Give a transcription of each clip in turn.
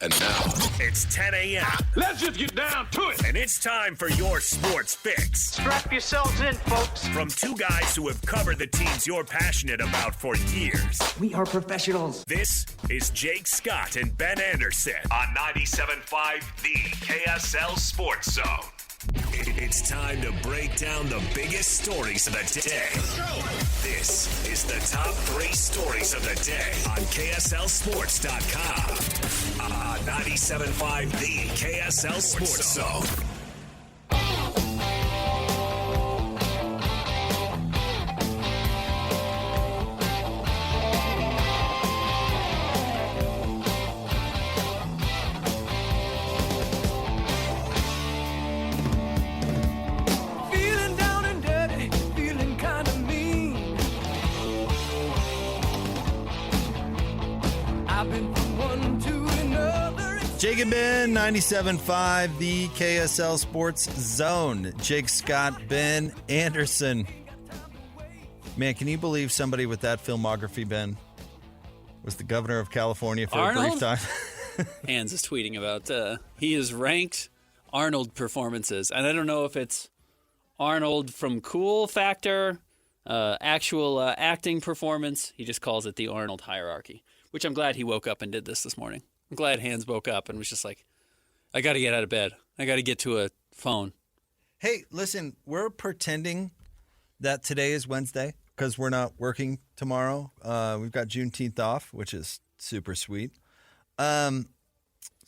And now, it's 10 a.m. Let's just get down to it. And it's time for your sports fix. Strap yourselves in, folks. From two guys who have covered the teams you're passionate about for years. We are professionals. This is Jake Scott and Ben Anderson on 97.5 The KSL Sports Zone. It's time to break down the biggest stories of the day. This is the top 3 stories of the day on KSLSports.com. On 97.5 The KSL Sports Zone. Jake and Ben, 97.5, the KSL Sports Zone. Jake Scott, Ben Anderson. Man, can you believe somebody with that filmography, Ben, was the governor of California for a brief time? Hans is tweeting about he has ranked Arnold performances. And I don't know if it's Arnold from cool factor, actual acting performance. He just calls it the Arnold hierarchy, which I'm glad he woke up and did this morning. I'm glad Hans woke up and was just like, I got to get out of bed. I got to get to a phone. Hey, listen, we're pretending that today is Wednesday because we're not working tomorrow. We've got Juneteenth off, which is super sweet. So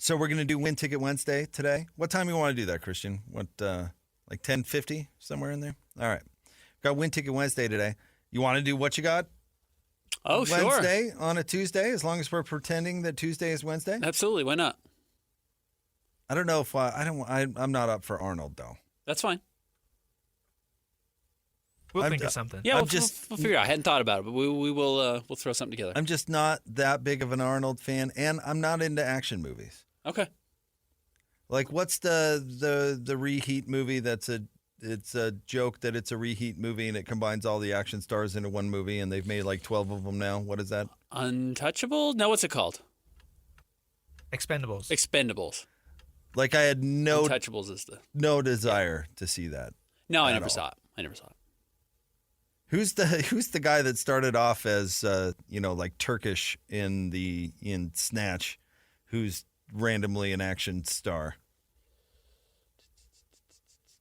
we're going to do Win Ticket Wednesday today. What time do you want to do that, Christian? What, like 10:50, somewhere in there? All right. We've got Win Ticket Wednesday today. You want to do what you got? Oh, Wednesday on a Tuesday, as long as we're pretending that Tuesday is Wednesday? Absolutely. Why not? I don't know if I'm not up for Arnold, though. That's fine. We'll think of something. Yeah, we'll figure it out. I hadn't thought about it, but we'll throw something together. I'm just not that big of an Arnold fan, and I'm not into action movies. Okay. Like, what's the reheat movie it's a joke that it's a reheat movie and it combines all the action stars into one movie and they've made like 12 of them now. What is that? Untouchable? No, what's it called? Expendables. Like I had no Untouchables is no desire to see that. No, I never saw it. Who's the guy that started off as like Turkish in Snatch, who's randomly an action star?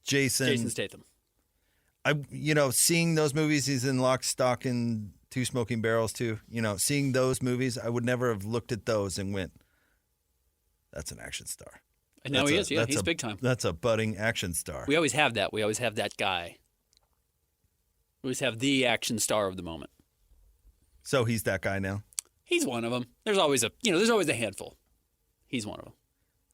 Jason Statham. Seeing those movies, he's in Lock, Stock, and Two Smoking Barrels too. Seeing those movies, I would never have looked at those and went, "That's an action star." And now he is. Yeah, he's big time. That's a budding action star. We always have that. We always have that guy. We always have the action star of the moment. So he's that guy now. He's one of them. There's always a handful. He's one of them.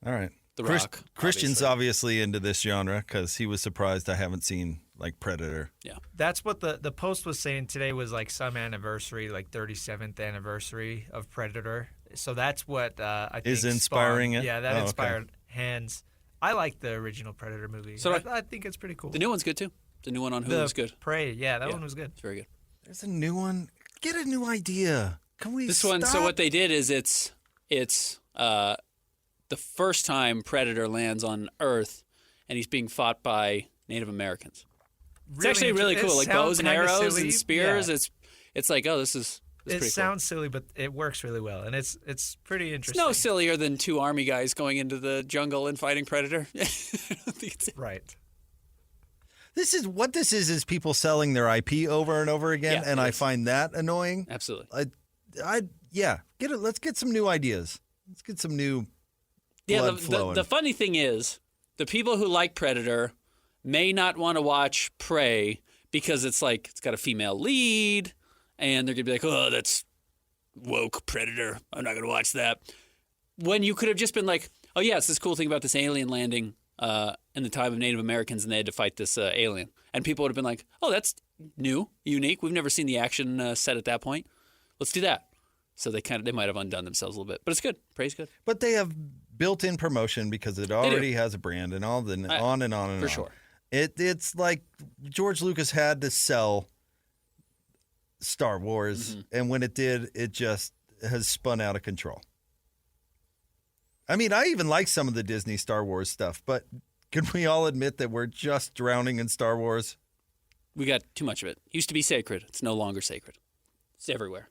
All right. The Rock. Christian's obviously into this genre because he was surprised I haven't seen like Predator. Yeah. That's what the post was saying today was like some anniversary, like 37th anniversary of Predator. So that's what I think is inspiring spawned. it. Yeah, that inspired Hans. I like the original Predator movie. So I think it's pretty cool. The new one's good too. The new one on Hulu is good. Prey, that one was good. It's very good. There's a new one. Get a new idea. Can we? This stop? one. So what they did is it's the first time Predator lands on Earth, and he's being fought by Native Americans. It's actually really cool, like bows and arrows and spears. Yeah. It's like, oh, this is pretty cool. It sounds silly, but it works really well, and it's pretty interesting. It's no sillier than 2 army guys going into the jungle and fighting Predator. Right. This is people selling their IP over and over again, and I find that annoying. Absolutely. Let's get some new ideas. Let's get some new blood flowing. The funny thing is, the people who like Predator may not want to watch Prey because it's got a female lead, and they're going to be like, oh, that's woke Predator. I'm not going to watch that. When you could have just been like, oh, yeah, it's this cool thing about this alien landing in the time of Native Americans, and they had to fight this alien. And people would have been like, oh, that's new, unique. We've never seen the action set at that point. Let's do that. So they might have undone themselves a little bit. But it's good. Prey's good. But they have built-in promotion because it already has a brand and all the on and on and for on. Sure. It's like George Lucas had to sell Star Wars, and when it did, it just has spun out of control. I mean, I even like some of the Disney Star Wars stuff, but can we all admit that we're just drowning in Star Wars? We got too much of it. Used to be sacred. It's no longer sacred. It's everywhere.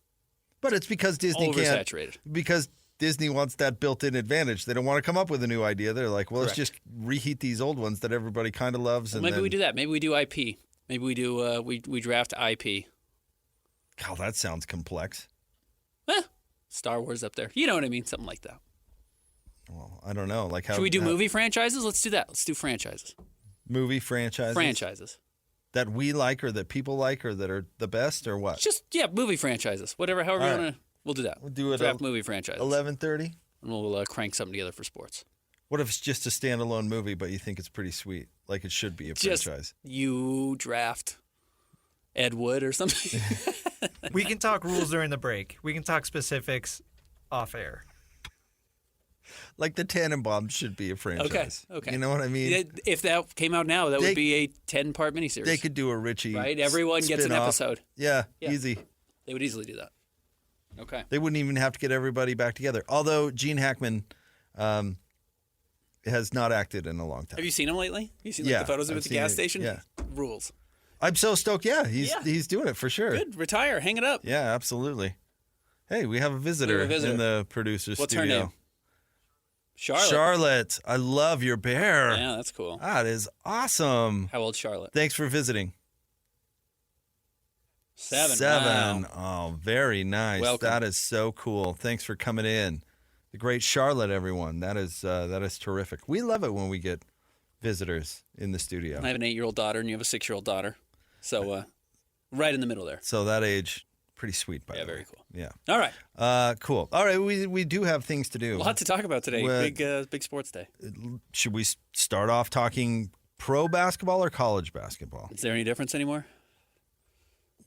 But it's because Disney can't. Oversaturated. Because Disney wants that built-in advantage. They don't want to come up with a new idea. They're like, well, let's just reheat these old ones that everybody kind of loves. Well, maybe we do that. Maybe we do IP. Maybe we do. We draft IP. God, that sounds complex. Star Wars up there. You know what I mean? Something like that. Well, I don't know. Like how should we do movie franchises? Let's do that. Let's do franchises. Movie franchises. Franchises that we like, or that people like, or that are the best, or what? Just movie franchises. Whatever. However you want to. We'll do that. We'll do it. Draft movie franchises. 11:30. And we'll crank something together for sports. What if it's just a standalone movie, but you think it's pretty sweet, like it should be a franchise? You draft Ed Wood or something. We can talk rules during the break. We can talk specifics off air. Like the Tannenbaum should be a franchise. Okay. You know what I mean? If that came out now, that would be a 10-part miniseries. They could do a Richie. Right? Everyone gets an episode. Yeah, easy. They would easily do that. Okay. They wouldn't even have to get everybody back together. Although Gene Hackman has not acted in a long time. Have you seen him lately? Have you seen the photos of him at the gas station? Yeah. Rules. I'm so stoked. Yeah, he's doing it for sure. Good. Retire. Hang it up. Yeah, absolutely. Hey, we have a visitor, in the producer's What's studio. her name? Charlotte. Charlotte, I love your bear. Yeah, that's cool. That is awesome. How old's Charlotte? Thanks for visiting. 7. 7. Wow. Oh, very nice. Welcome. That is so cool. Thanks for coming in. The great Charlotte, everyone. That is terrific. We love it when we get visitors in the studio. I have an 8-year-old daughter, and you have a 6-year-old daughter. So right in the middle there. So that age, pretty sweet, by the way. Yeah, very cool. Yeah. All right. Cool. All right, we do have things to do. A lot to talk about today. Big sports day. Should we start off talking pro basketball or college basketball? Is there any difference anymore?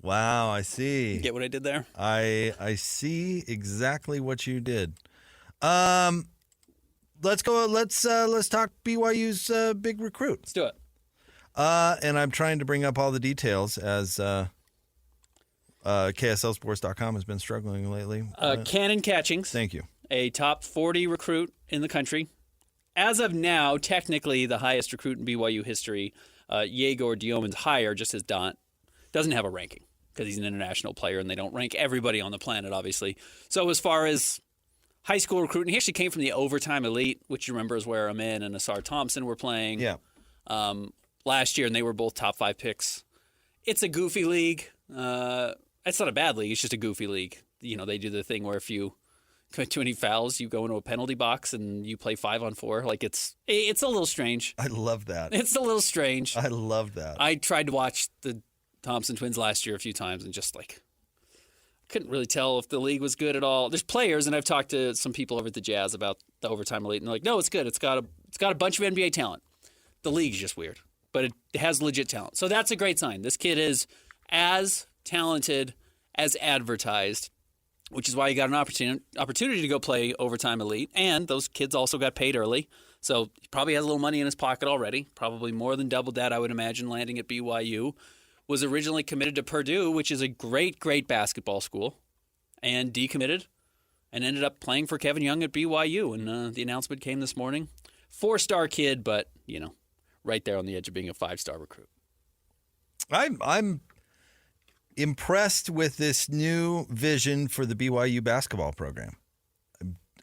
Wow, I see. Get what I did there? I see exactly what you did. Let's go. Let's talk BYU's big recruit. Let's do it. And I'm trying to bring up all the details as KSLSports.com has been struggling lately. Kanon Catchings. Thank you. A top 40 recruit in the country. As of now, technically the highest recruit in BYU history. Yegor Dioman's higher, just as Dant. Doesn't have a ranking because he's an international player and they don't rank everybody on the planet, obviously. So as far as high school recruiting, he actually came from the overtime elite, which you remember is where Amin and Asar Thompson were playing. Yeah. Last year, and they were both top 5 picks. It's a goofy league. It's not a bad league. It's just a goofy league. You know, they do the thing where if you commit too many fouls, you go into a penalty box and you play 5-on-4. Like it's a little strange. I love that. It's a little strange. I love that. I tried to watch the Thompson twins last year a few times and just couldn't really tell if the league was good at all. There's players, and I've talked to some people over at the Jazz about the overtime elite, and they're like, no, it's good. It's got a bunch of NBA talent. The league's just weird, but it has legit talent. So that's a great sign. This kid is as talented as advertised, which is why he got an opportunity to go play overtime elite. And those kids also got paid early. So he probably has a little money in his pocket already, probably more than doubled that, I would imagine, landing at BYU. Was originally committed to Purdue, which is a great, great basketball school, and decommitted and ended up playing for Kevin Young at BYU. And the announcement came this morning. 4-star kid, but, right there on the edge of being a 5-star recruit. I'm impressed with this new vision for the BYU basketball program.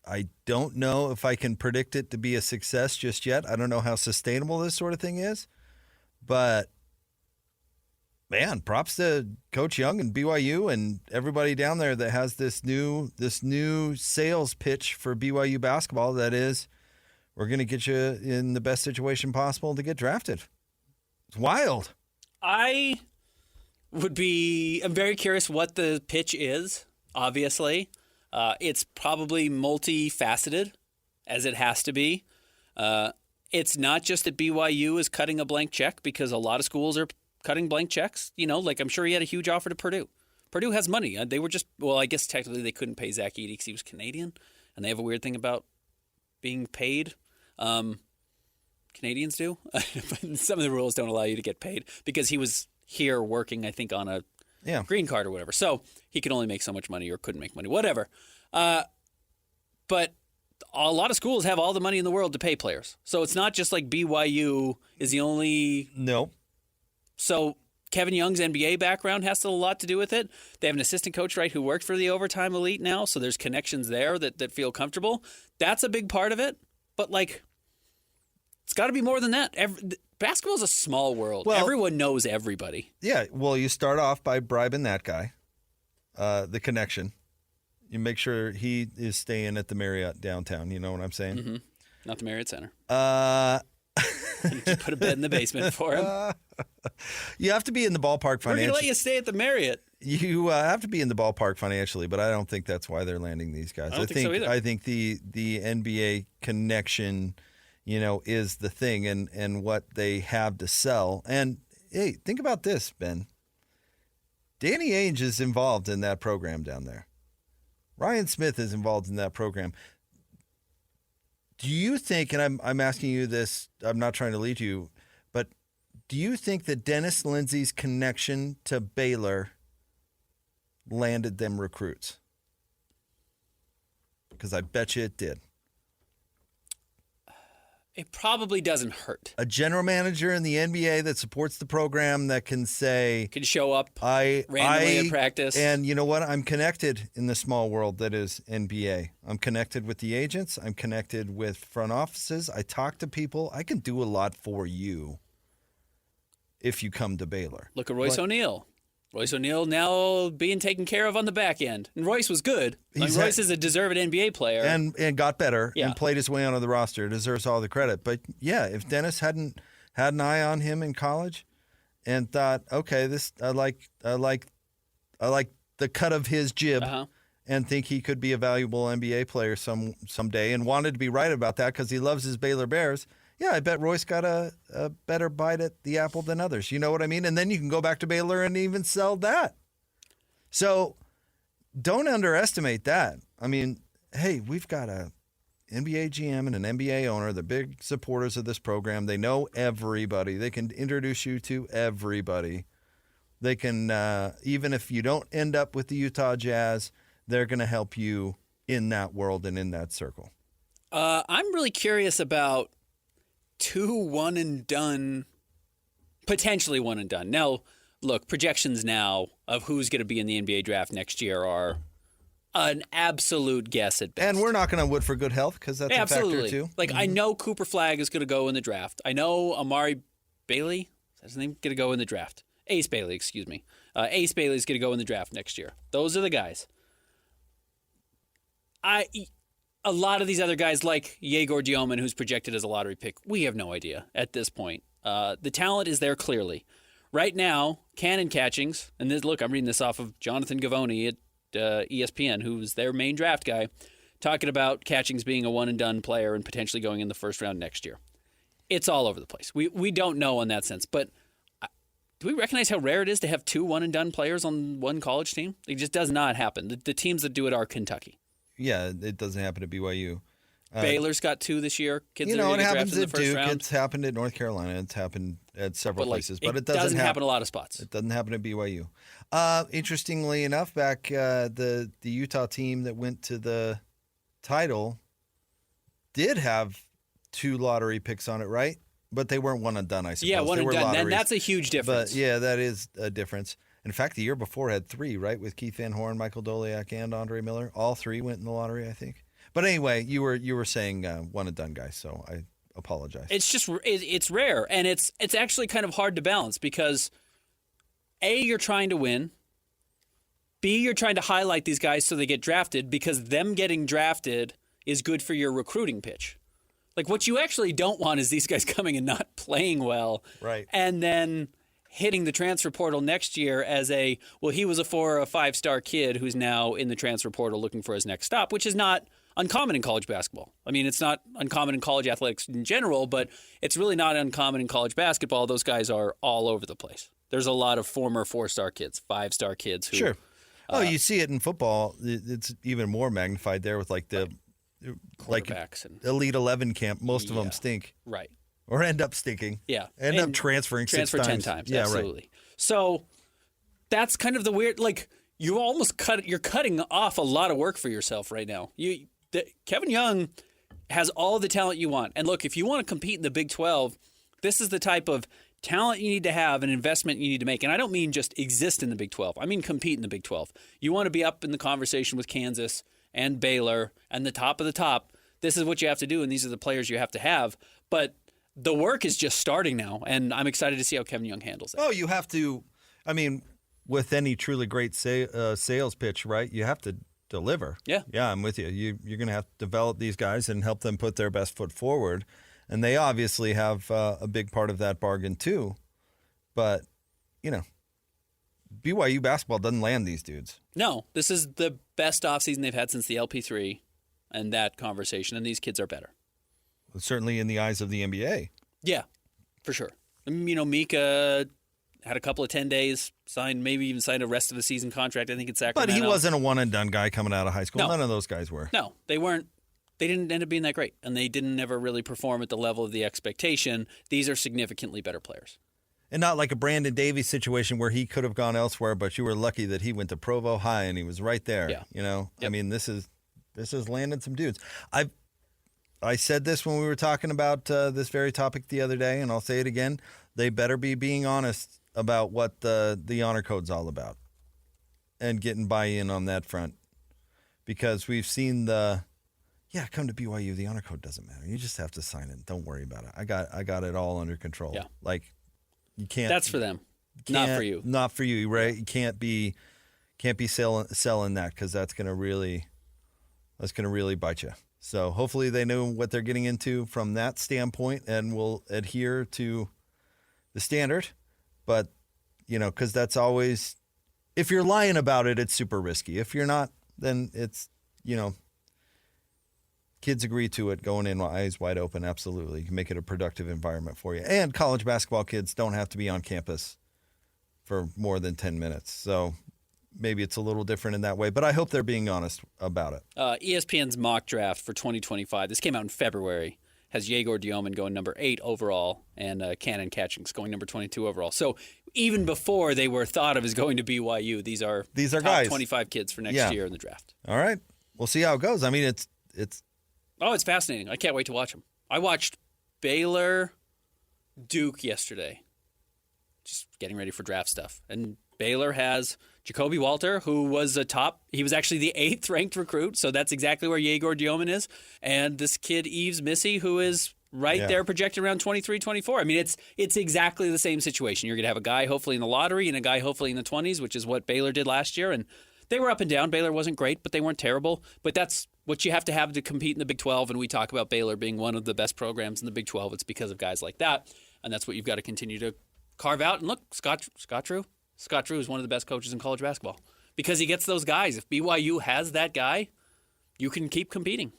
I don't know if I can predict it to be a success just yet. I don't know how sustainable this sort of thing is, but man, props to Coach Young and BYU and everybody down there that has this new sales pitch for BYU basketball. That is, we're going to get you in the best situation possible to get drafted. It's wild. I'm very curious what the pitch is, obviously. It's probably multifaceted, as it has to be. It's not just that BYU is cutting a blank check, because a lot of schools are cutting blank checks. I'm sure he had a huge offer to Purdue. Purdue has money. They were just, I guess technically they couldn't pay Zach Edey because he was Canadian, and they have a weird thing about being paid. Canadians do. But some of the rules don't allow you to get paid because he was here working, I think, on a green card or whatever. So he could only make so much money or couldn't make money, whatever. But a lot of schools have all the money in the world to pay players. So it's not just like BYU is the only. No. So Kevin Young's NBA background has a lot to do with it. They have an assistant coach, right, who worked for the Overtime Elite now. So there's connections there that feel comfortable. That's a big part of it. But, like, it's got to be more than that. Basketball is a small world. Well, everyone knows everybody. Yeah, well, you start off by bribing that guy, the connection. You make sure he is staying at the Marriott downtown. You know what I'm saying? Mm-hmm. Not the Marriott Center. You just put a bed in the basement for him. You have to be in the ballpark financially. We're going to let you stay at the Marriott. You have to be in the ballpark financially, but I don't think that's why they're landing these guys. I don't think so either. I think the NBA connection, is the thing and what they have to sell. And hey, think about this, Ben. Danny Ainge is involved in that program down there. Ryan Smith is involved in that program. Do you think, and I'm asking you this, I'm not trying to lead you, but do you think that Dennis Lindsey's connection to Baylor landed them recruits? Because I bet you it did. It probably doesn't hurt. A general manager in the NBA that supports the program that can say, Can show up randomly at practice. And you know what? I'm connected in the small world that is NBA. I'm connected with the agents. I'm connected with front offices. I talk to people. I can do a lot for you if you come to Baylor. Look at Royce O'Neal. Royce O'Neal now being taken care of on the back end. And Royce was good. Royce is a deserved NBA player. And got better Yeah. and played his way onto the roster. Deserves all the credit. But, yeah, if Dennis hadn't had an eye on him in college and thought, okay, this I like the cut of his jib and think he could be a valuable NBA player someday and wanted to be right about that because he loves his Baylor Bears, yeah, I bet Royce got a better bite at the apple than others. You know what I mean? And then you can go back to Baylor and even sell that. So don't underestimate that. I mean, hey, we've got a NBA GM and an NBA owner. They're big supporters of this program. They know everybody. They can introduce you to everybody. They can, even if you don't end up with the Utah Jazz, they're going to help you in that world and in that circle. I'm really curious about 2 one-and-done, potentially one-and-done. Now, look, projections now of who's going to be in the NBA draft next year are an absolute guess at best. And we're not going to wood for good health because that's a factor too. Like, I know Cooper Flagg is going to go in the draft. I know Amari Bailey, is that his name, going to go in the draft. Ace Bailey, excuse me. Ace Bailey is going to go in the draft next year. Those are the guys. A lot of these other guys, like Yegor Dioman, who's projected as a lottery pick, we have no idea at this point. The talent is there clearly. Right now, Kanon Catchings, and this, look, I'm reading this off of Jonathan Gavoni at ESPN, who's their main draft guy, talking about Catchings being a one-and-done player and potentially going in the first round next year. It's all over the place. We don't know in that sense, but do we recognize how rare it is to have 2 one-and-done players on one college team? It just does not happen. The teams that do it are Kentucky. Yeah, it doesn't happen at BYU. Baylor's got 2 this year. Kids it that are going to get happens drafted in at the first Duke. round. It's happened at North Carolina. It's happened at several places, but it doesn't happen a lot of spots. It doesn't happen at BYU. Interestingly enough, back the Utah team that went to the title did have 2 lottery picks on it, right? But they weren't one and done, I suppose. Yeah, one they and were done. lotteries. That's a huge difference. But yeah, that is a difference. In fact, the year before had 3, right? With Keith Van Horn, Michael Doliak, and Andre Miller. All 3 went in the lottery, I think. But anyway, you were saying one and done, guys. So I apologize. It's just it's rare, and it's actually kind of hard to balance because A, you're trying to win. B, you're trying to highlight these guys so they get drafted because them getting drafted is good for your recruiting pitch. Like what you actually don't want is these guys coming and not playing well, right? And then hitting the transfer portal next year as he was a 4 or a 5-star kid who's now in the transfer portal looking for his next stop, which is not uncommon in college basketball. I mean, it's not uncommon in college athletics in general, but it's really not uncommon in college basketball. Those guys are all over the place. There's a lot of former 4-star kids, 5-star kids who sure. You see it in football. It's even more magnified there with like the quarterbacks and Elite 11 camp. Most of them stink. Right. Or end up stinking. Yeah. End up transferring 6 times. 10 times. Yeah, absolutely. Right. So that's kind of the weird, like, you're cutting off a lot of work for yourself right now. Kevin Young has all the talent you want. And look, if you want to compete in the Big 12, this is the type of talent you need to have, an investment you need to make. And I don't mean just exist in the Big 12. I mean compete in the Big 12. You want to be up in the conversation with Kansas and Baylor and the top of the top. This is what you have to do, and these are the players you have to have. But the work is just starting now, and I'm excited to see how Kevin Young handles it. Oh, you have to. I mean, with any truly great sales pitch, right? You have to deliver. Yeah. Yeah, I'm with you. You're going to have to develop these guys and help them put their best foot forward. And they obviously have a big part of that bargain too. But, BYU basketball doesn't land these dudes. No, this is the best offseason they've had since the LP3 and that conversation, and these kids are better. Certainly in the eyes of the NBA. Yeah, for sure. Mika had a couple of 10 days, maybe even signed a rest of the season contract, I think, in Sacramento. But he wasn't a one-and-done guy coming out of high school. No. None of those guys were. No, they weren't. They didn't end up being that great, and they didn't ever really perform at the level of the expectation. These are significantly better players. And not like a Brandon Davies situation where he could have gone elsewhere, but you were lucky that he went to Provo High and he was right there. Yeah. Yep. I mean, this is landing some dudes. I said this when we were talking about this very topic the other day, and I'll say it again. They better be being honest about what the honor code's all about and getting buy-in on that front. Because we've seen come to BYU, the honor code doesn't matter. You just have to sign it. Don't worry about it. I got it all under control. Yeah. Like, you can't. That's for them, not for you. Not for you, right? You can't be selling that because that's gonna really bite you. So hopefully they know what they're getting into from that standpoint and will adhere to the standard. But because that's always, if you're lying about it, it's super risky. If you're not, then it's kids agree to it going in eyes wide open. Absolutely. You can make it a productive environment for you. And college basketball kids don't have to be on campus for more than 10 minutes. So maybe it's a little different in that way, but I hope they're being honest about it. ESPN's mock draft for 2025, this came out in February, has Yegor Dioman going number 8 overall and Kanon Catchings going number 22 overall. So even before they were thought of as going to BYU, these are top guys. 25 kids for next year in the draft. All right. We'll see how it goes. I mean, it's Oh, it's fascinating. I can't wait to watch them. I watched Baylor Duke yesterday, just getting ready for draft stuff. And Baylor has Jacoby Walter, who was he was actually the 8th ranked recruit, so that's exactly where Yegor Dioman is. And this kid, Yves Missy, who is right there projected around 23, 24. I mean, it's exactly the same situation. You're going to have a guy hopefully in the lottery and a guy hopefully in the 20s, which is what Baylor did last year. And they were up and down. Baylor wasn't great, but they weren't terrible. But that's what you have to compete in the Big 12. And we talk about Baylor being one of the best programs in the Big 12. It's because of guys like that. And that's what you've got to continue to carve out. And look, Scott Drew is one of the best coaches in college basketball because he gets those guys. If BYU has that guy, you can keep competing.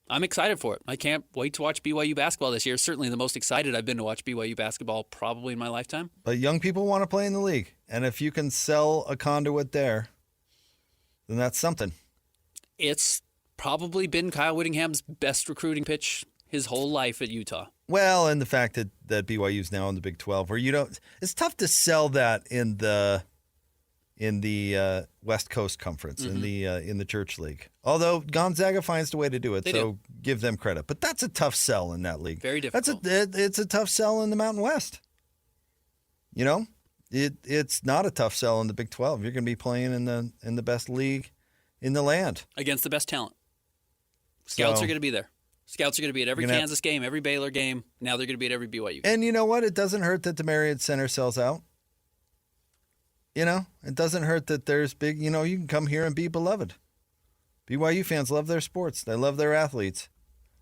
I'm excited for it. I can't wait to watch BYU basketball this year. Certainly the most excited I've been to watch BYU basketball probably in my lifetime. But young people want to play in the league. And if you can sell a conduit there, then that's something. It's probably been Kyle Whittingham's best recruiting pitch his whole life at Utah. Well, and the fact that BYU's now in the Big 12, where it's tough to sell that in the West Coast Conference, in the Church League. Although Gonzaga finds a way to do it, give them credit. But that's a tough sell in that league. Very difficult. It's a tough sell in the Mountain West. It's not a tough sell in the Big 12. You're going to be playing in the best league in the land against the best talent. Scouts are going to be there. Scouts are going to be at every Kansas game, every Baylor game. Now they're going to be at every BYU game. And you know what? It doesn't hurt that the Marriott Center sells out. It doesn't hurt that there's big, you can come here and be beloved. BYU fans love their sports. They love their athletes.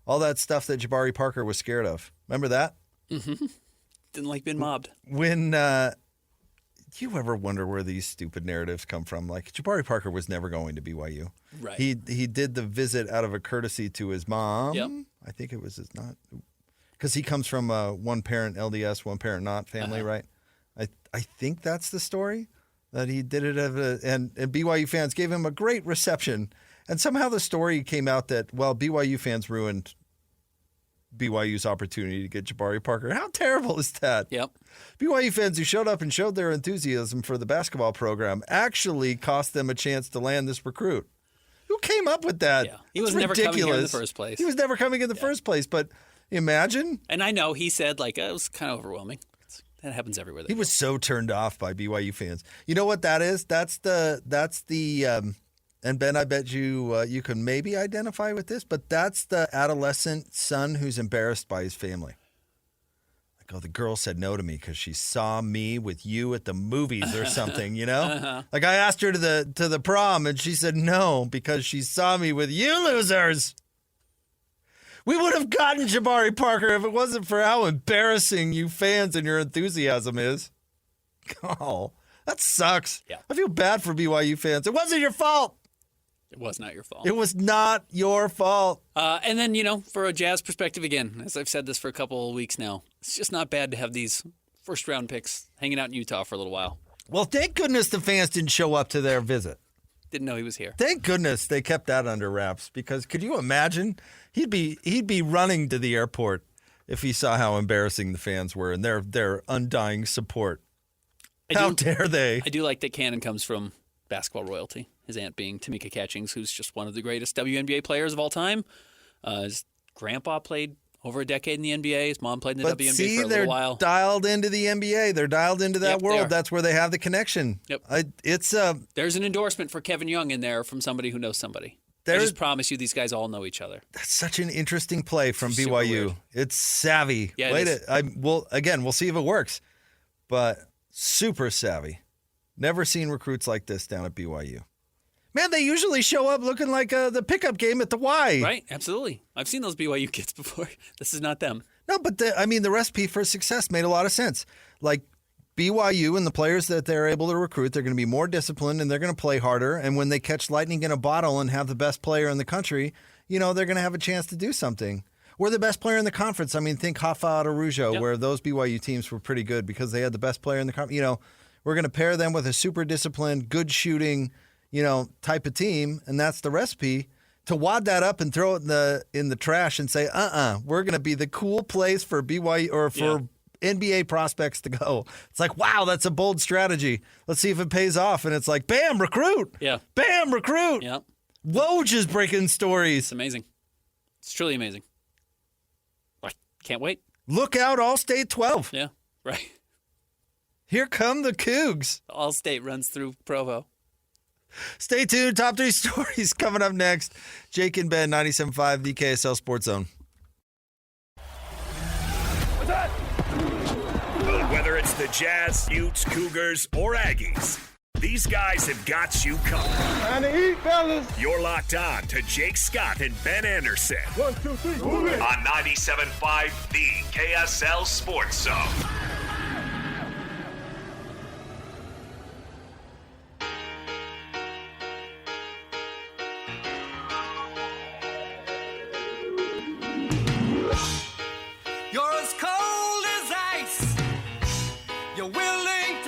All that stuff that Jabari Parker was scared of. Remember that? Mm-hmm. Didn't like being mobbed. When, do you ever wonder where these stupid narratives come from? Like, Jabari Parker was never going to BYU. Right. He did the visit out of a courtesy to his mom. Yep. I think it was because he comes from a one-parent LDS, one-parent not family, right? I think that's the story, that he did it and BYU fans gave him a great reception. And somehow the story came out that, BYU fans ruined BYU's opportunity to get Jabari Parker. How terrible is that? Yep. BYU fans who showed up and showed their enthusiasm for the basketball program actually cost them a chance to land this recruit. Who came up with that? Yeah. He was never coming here in the first place. He was never coming in the first place, but imagine. And I know he said, like, it was kind of overwhelming. That happens everywhere. He was so turned off by BYU fans. You know what that is? That's the and Ben, I bet you can maybe identify with this, but that's the adolescent son who's embarrassed by his family. Like, oh, the girl said no to me because she saw me with you at the movies or something, you know? Like, I asked her to the prom, and she said no because she saw me with you losers. We would have gotten Jabari Parker if it wasn't for how embarrassing you fans and your enthusiasm is. Oh, that sucks. Yeah. I feel bad for BYU fans. It wasn't your fault. It was not your fault. It was not your fault. And then, for a Jazz perspective, again, as I've said this for a couple of weeks now, it's just not bad to have these first-round picks hanging out in Utah for a little while. Well, thank goodness the fans didn't show up to their visit. Didn't know he was here. Thank goodness they kept that under wraps, because could you imagine? He'd be running to the airport if he saw how embarrassing the fans were and their undying support. How dare they? I do like that Kanon comes from basketball royalty. His aunt being Tamika Catchings, who's just one of the greatest WNBA players of all time. His grandpa played over a decade in the NBA. His mom played in the WNBA for a little while. They're dialed into the NBA. They're dialed into that world. That's where they have the connection. Yep. There's an endorsement for Kevin Young in there from somebody who knows somebody. I just promise you these guys all know each other. That's such an interesting play from BYU. Weird. It's savvy. Yeah, we'll see if it works. But super savvy. Never seen recruits like this down at BYU. Man, they usually show up looking like the pickup game at the Y. Right, absolutely. I've seen those BYU kids before. This is not them. No, but the recipe for success made a lot of sense. Like, BYU and the players that they're able to recruit, they're going to be more disciplined and they're going to play harder. And when they catch lightning in a bottle and have the best player in the country, they're going to have a chance to do something. We're the best player in the conference. I mean, think Hafa Arujo, where those BYU teams were pretty good because they had the best player in the conference. We're going to pair them with a super disciplined, good shooting, type of team, and that's the recipe. To wad that up and throw it in the trash and say, we're going to be the cool place for BYU or for NBA prospects to go. It's like, wow, that's a bold strategy. Let's see if it pays off. And it's like, bam, recruit. Yeah. Bam, recruit. Yeah. Woj is breaking stories. It's amazing. It's truly amazing. I can't wait. Look out, All-State 12. Yeah, right. Here come the Cougs. All-State runs through Provo. Stay tuned. Top 3 stories coming up next. Jake and Ben, 97.5, the KSL Sports Zone. Whether it's the Jazz, Utes, Cougars, or Aggies, these guys have got you covered. Time to eat, fellas. You're locked on to Jake Scott and Ben Anderson. 1, 2, 3, move it. On 97.5, the KSL Sports Zone.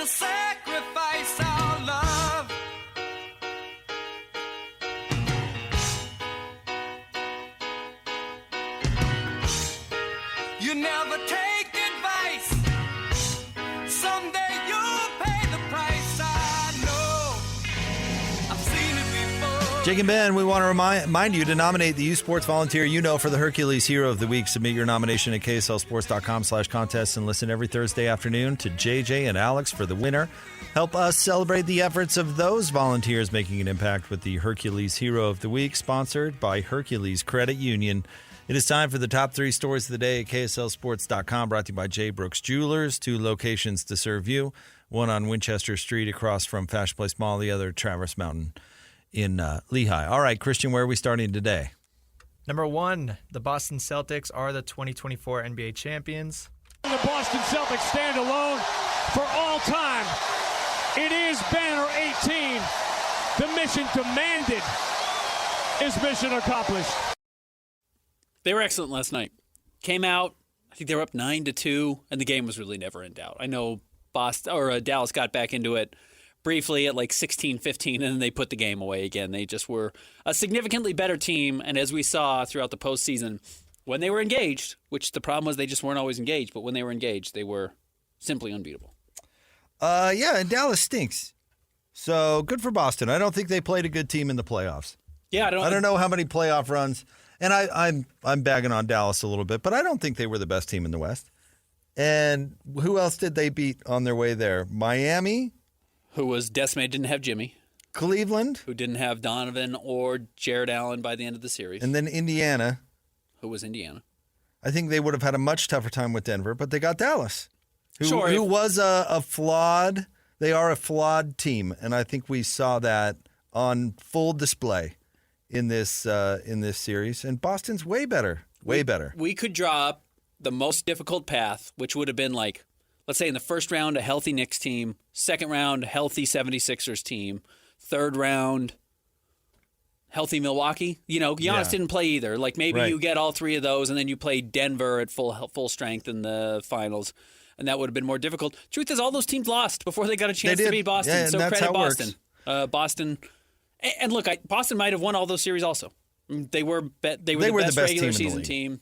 Sacrifice our love. You never take advice. Someday you'll pay the price. I know. I've seen it before. Jake and Ben, we want to remind you to nominate the U Sports volunteer for the Hercules Hero of the Week. Submit your nomination at kslsports.com/contest and listen every Thursday afternoon to JJ and Alex for the winner. Help us celebrate the efforts of those volunteers making an impact with the Hercules Hero of the Week, sponsored by Hercules Credit Union. It is time for the top 3 stories of the day at kslsports.com, brought to you by J. Brooks Jewelers. 2 locations to serve you, one on Winchester Street across from Fashion Place Mall, the other Traverse Mountain in Lehigh. All right, Christian, where are we starting today? Number 1, the Boston Celtics are the 2024 NBA champions. The Boston Celtics stand alone for all time. It is banner 18. The mission demanded is mission accomplished. They were excellent last night. Came out, I think they were up 9-2, and the game was really never in doubt. I know Dallas got back into it briefly at like 16-15, and then they put the game away again. They just were a significantly better team, and as we saw throughout the postseason, when they were engaged, which the problem was they just weren't always engaged, but when they were engaged, they were simply unbeatable. And Dallas stinks. So good for Boston. I don't think they played a good team in the playoffs. Yeah, I don't know how many playoff runs. And I'm bagging on Dallas a little bit, but I don't think they were the best team in the West. And who else did they beat on their way there? Miami, who was decimated, didn't have Jimmy. Cleveland, Who didn't have Donovan or Jared Allen by the end of the series. and then Indiana. Who was Indiana. I think they would have had a much tougher time with Denver, but they got Dallas, Sure, who was a flawed. They are a flawed team, and I think we saw that on full display in this series. And Boston's way better, way better. We could draw up the most difficult path, which would have been like, let's say in the first round, a healthy Knicks team, second round, healthy 76ers team, third round, healthy Milwaukee. Giannis didn't play either. Like maybe Right. you get all three of those, and then you play Denver at full strength in the finals, and that would have been more difficult. Truth is, all those teams lost before they got a chance to did. beat Boston. Yeah, and so that's credit how it works. Boston. Boston, and look, Boston might have won all those series also. They were the best regular season team,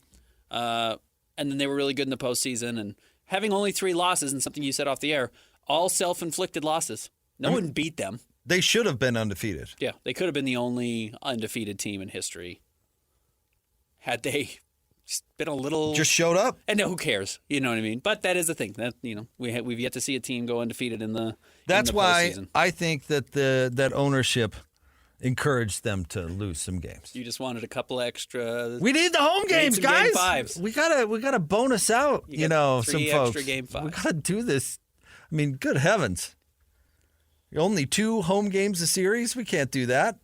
and then they were really good in the postseason. And having only 3 losses, and something you said off the air, all self-inflicted losses. No one beat them. They should have been undefeated. Yeah, they could have been the only undefeated team in history had they just been a little. Just showed up. And no, who cares? You know what I mean? But that is the thing that we've yet to see a team go undefeated in the. That's in the why postseason. I think that that ownership encouraged them to lose some games. You just wanted a couple extra. We need the home games, some guys. game fives. We gotta bonus out. You got 3 some extra folks. game fives. We gotta do this. I mean, good heavens! Only 2 home games a series. We can't do that.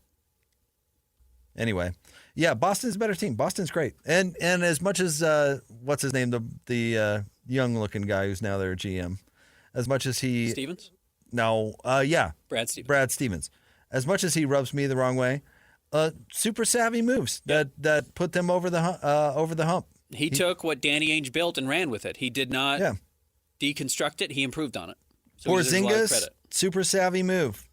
Anyway, yeah, Boston's a better team. Boston's great, and as much as what's his name, the young looking guy who's now their GM, as much as he Stevens? no, Brad Stevens. Brad Stevens. As much as he rubs me the wrong way, super savvy moves that put them over the hump. He took what Danny Ainge built and ran with it. He did not deconstruct it. He improved on it. So he deserves a lot of Porzingis, credit. super savvy move.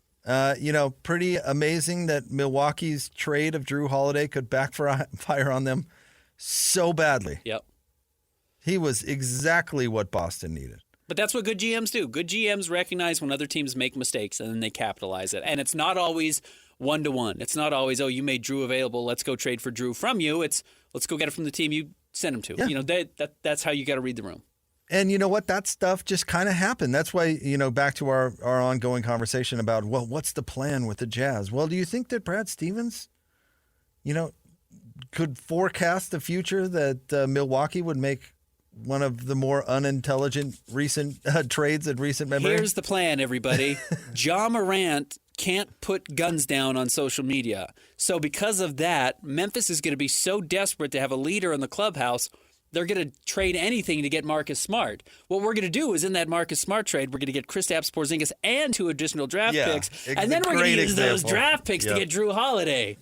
Pretty amazing that Milwaukee's trade of Drew Holiday could backfire on them so badly. Yep. He was exactly what Boston needed. But that's what good GMs do. Good GMs recognize when other teams make mistakes, and then they capitalize it. And it's not always one-to-one. It's not always, oh, you made Drew available, let's go trade for Drew from you. It's let's go get it from the team you sent him to. Yeah. That's how you got to read the room. And you know what? That stuff just kind of happened. That's why, back to our ongoing conversation about, well, what's the plan with the Jazz? Well, do you think that Brad Stevens, could forecast the future that Milwaukee would make one of the more unintelligent recent trades in recent memory? Here's the plan, everybody. Ja Morant can't put guns down on social media. So because of that, Memphis is going to be so desperate to have a leader in the clubhouse, they're going to trade anything to get Marcus Smart. What we're going to do is in that Marcus Smart trade, we're going to get Kristaps Porzingis and 2 additional draft picks. And then we're going to use those draft picks to get Drew Holiday.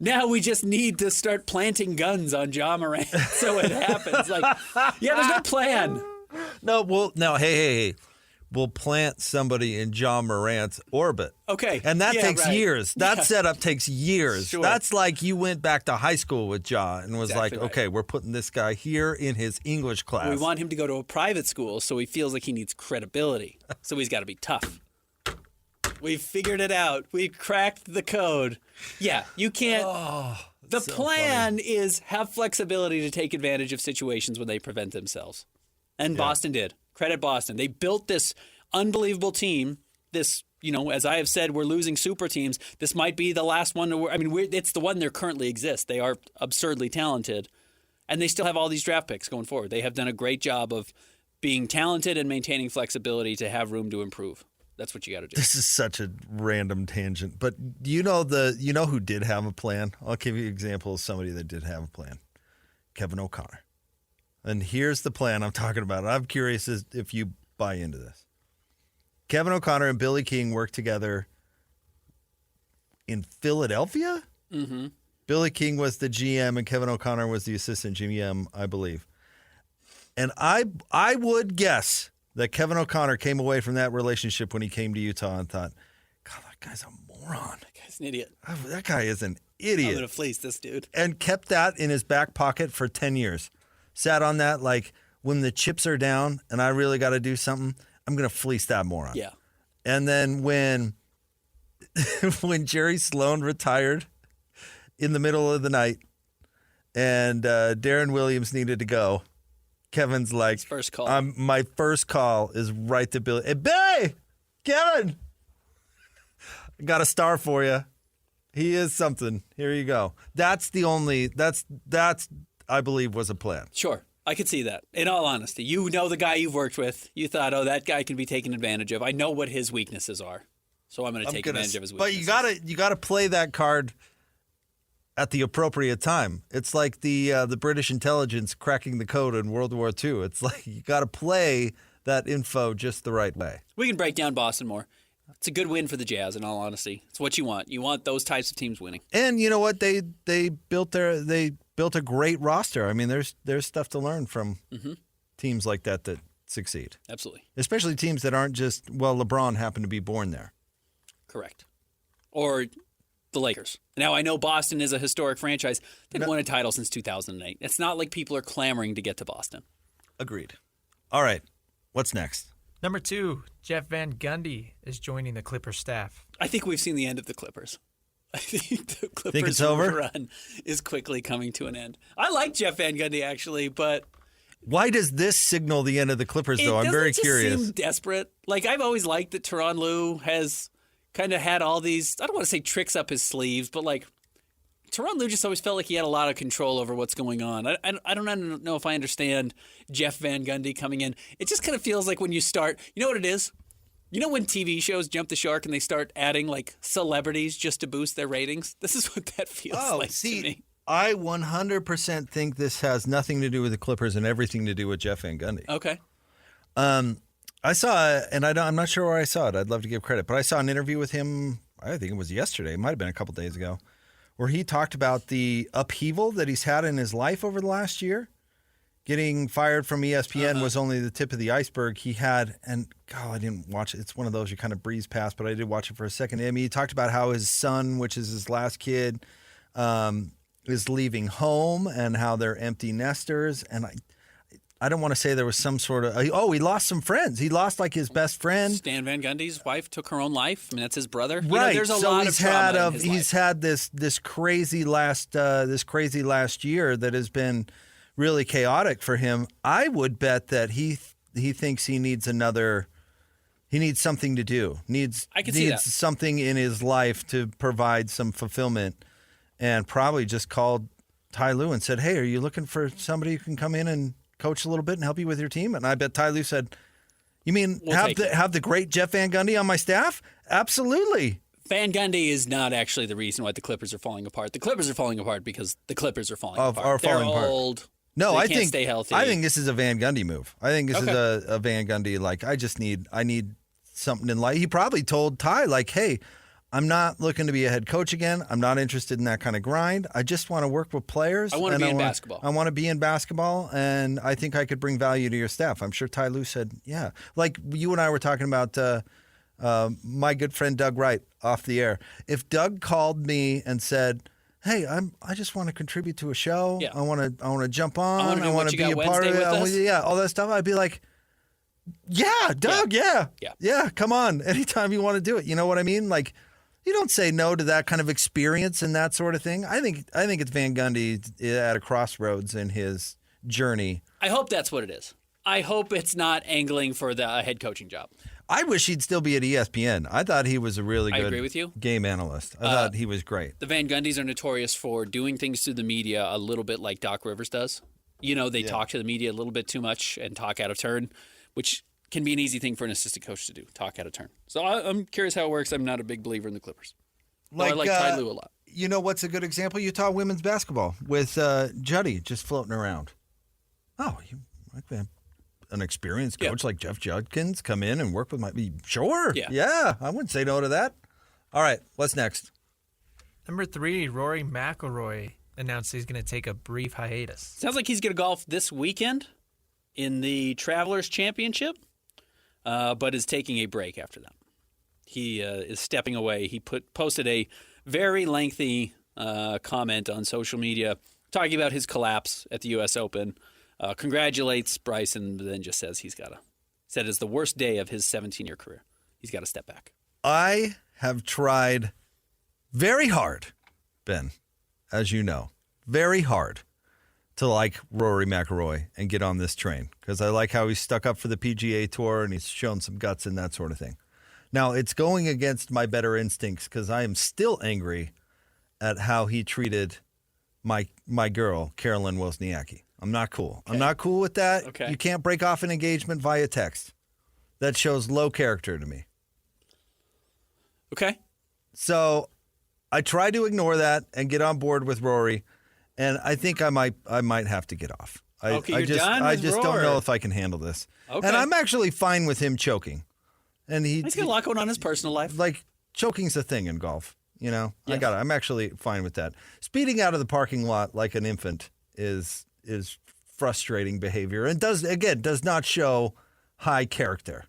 Now we just need to start planting guns on Ja Morant so it happens. There's no plan. No, hey. We'll plant somebody in Ja Morant's orbit. Okay. And that takes years. That setup takes years. Sure. That's like you went back to high school with Ja and was Exactly like, okay, we're putting this guy here in his English class. We want him to go to a private school so he feels like he needs credibility. So he's got to be tough. We've figured it out. We've cracked the code. Yeah, you can't. The plan is have flexibility to take advantage of situations when they prevent themselves. And Boston did. Credit Boston. They built this unbelievable team. This, as I have said, we're losing super teams. This might be the last one. It's the one that currently exists. They are absurdly talented. And they still have all these draft picks going forward. They have done a great job of being talented and maintaining flexibility to have room to improve. That's what you got to do. This is such a random tangent, but you know who did have a plan? I'll give you an example of somebody that did have a plan. Kevin O'Connor. And here's the plan I'm talking about. I'm curious if you buy into this. Kevin O'Connor and Billy King worked together in Philadelphia? Mm-hmm. Billy King was the GM and Kevin O'Connor was the assistant GM, I believe. And I would guess that Kevin O'Connor came away from that relationship when he came to Utah and thought, God, that guy's a moron. That guy's an idiot. That guy is an idiot. I'm going to fleece this dude. And kept that in his back pocket for 10 years. Sat on that like, when the chips are down and I really got to do something, I'm going to fleece that moron. Yeah. And then when Jerry Sloan retired in the middle of the night, and Darren Williams needed to go. Kevin's like, His first call. My first call is right to Billy. Hey, Billy! Kevin! I got a star for you. He is something. Here you go. That's I believe was a plan. Sure. I could see that. In all honesty, you know the guy you've worked with. You thought, oh, that guy can be taken advantage of. I know what his weaknesses are, so I'm going to take advantage of his weaknesses. But you gotta play that card at the appropriate time. It's like the British intelligence cracking the code in World War II. It's like you got to play that info just the right way. We can break down Boston more. It's a good win for the Jazz, in all honesty. It's what you want. You want those types of teams winning. And you know what? They built a great roster. I mean, there's stuff to learn from teams like that succeed. Absolutely. Especially teams that aren't just, well, LeBron happened to be born there. Correct. Or the Lakers. Now, I know Boston is a historic franchise. They've won a title since 2008. It's not like people are clamoring to get to Boston. Agreed. All right. What's next? Number 2, Jeff Van Gundy is joining the Clippers staff. I think we've seen the end of the Clippers. I think the Clippers Think it's over? run is quickly coming to an end. I like Jeff Van Gundy, actually, but Why does this signal the end of the Clippers, though? I'm very curious. It doesn't seem desperate. Like, I've always liked that Tyronn Lue has kind of had all these, I don't want to say tricks up his sleeves, but like Tyronn Lue just always felt like he had a lot of control over what's going on. I don't know if I understand Jeff Van Gundy coming in. It just kind of feels like when you start, you know what it is? You know when TV shows jump the shark and they start adding like celebrities just to boost their ratings? This is what that feels like to me. I 100% think this has nothing to do with the Clippers and everything to do with Jeff Van Gundy. Okay. I saw, and I'm not sure where I saw it. I'd love to give credit, but I saw an interview with him. I think it was yesterday. It might have been a couple days ago, where he talked about the upheaval that he's had in his life over the last year. Getting fired from ESPN was only the tip of the iceberg. He had, and God, I didn't watch it. It's one of those you kind of breeze past, but I did watch it for a second. I mean, he talked about how his son, which is his last kid, is leaving home and how they're empty nesters. And I don't want to say there was some sort of, he lost some friends. He lost like his best friend. Stan Van Gundy's wife took her own life. I mean, that's his brother. Right. You know, there's a lot of trauma in his life. He's had this crazy last year that has been really chaotic for him. I would bet that he thinks he needs something to do. Needs something in his life to provide some fulfillment, and probably just called Ty Lue and said, "Hey, are you looking for somebody who can come in and coach a little bit and help you with your team?" And I bet Ty Lue said, "You mean have the great Jeff Van Gundy on my staff? Absolutely." Van Gundy is not actually the reason why the Clippers are falling apart. The Clippers are falling apart because the Clippers are falling apart. They're old. No, they can't stay healthy. I think this is a Van Gundy move. I think this is a Van Gundy, like, I need something in life. He probably told Ty, like, hey, I'm not looking to be a head coach again. I'm not interested in that kind of grind. I just want to work with players. I want to be in basketball. I want to be in basketball, and I think I could bring value to your staff. I'm sure Ty Lue said, yeah. Like you and I were talking about my good friend Doug Wright off the air. If Doug called me and said, hey, I just want to contribute to a show. Yeah. I want to jump on. I want to be a part of it. Yeah, all that stuff. I'd be like, yeah, Doug, yeah, come on. Anytime you want to do it. You know what I mean? Like, you don't say no to that kind of experience and that sort of thing. I think it's Van Gundy at a crossroads in his journey. I hope that's what it is. I hope it's not angling for the head coaching job. I wish he'd still be at ESPN. I thought he was a really good agree with you. Game analyst. I thought he was great. The Van Gundys are notorious for doing things to the media a little bit like Doc Rivers does. You know, they talk to the media a little bit too much and talk out of turn, which can be an easy thing for an assistant coach to do, talk out of turn. So I'm curious how it works. I'm not a big believer in the Clippers. I like Ty Lue a lot. You know what's a good example? Utah women's basketball with Juddy just floating around. Oh, you like that? An experienced coach like Jeff Judkins come in and work with my... Sure. Yeah. I wouldn't say no to that. All right. What's next? Number 3, Rory McIlroy announced he's going to take a brief hiatus. Sounds like he's going to golf this weekend in the Travelers Championship, but is taking a break after that. He is stepping away. He posted a very lengthy comment on social media talking about his collapse at the U.S. Open. Congratulates Bryson, but then just says said it's the worst day of his 17-year career. He's got to step back. I have tried very hard, Ben, as you know, very hard to like Rory McIlroy and get on this train because I like how he's stuck up for the PGA Tour and he's shown some guts and that sort of thing. Now, it's going against my better instincts because I am still angry at how he treated my girl, Carolyn Wozniacki. I'm not cool. Okay. I'm not cool with that. Okay. You can't break off an engagement via text. That shows low character to me. Okay. So I try to ignore that and get on board with Rory, and I think I might have to get off. I just don't know if I can handle this. Okay. And I'm actually fine with him choking. And he's got a lot going on in his personal life. Like, choking's a thing in golf, you know? Yes. I got it. I'm actually fine with that. Speeding out of the parking lot like an infant is frustrating behavior and does not show high character.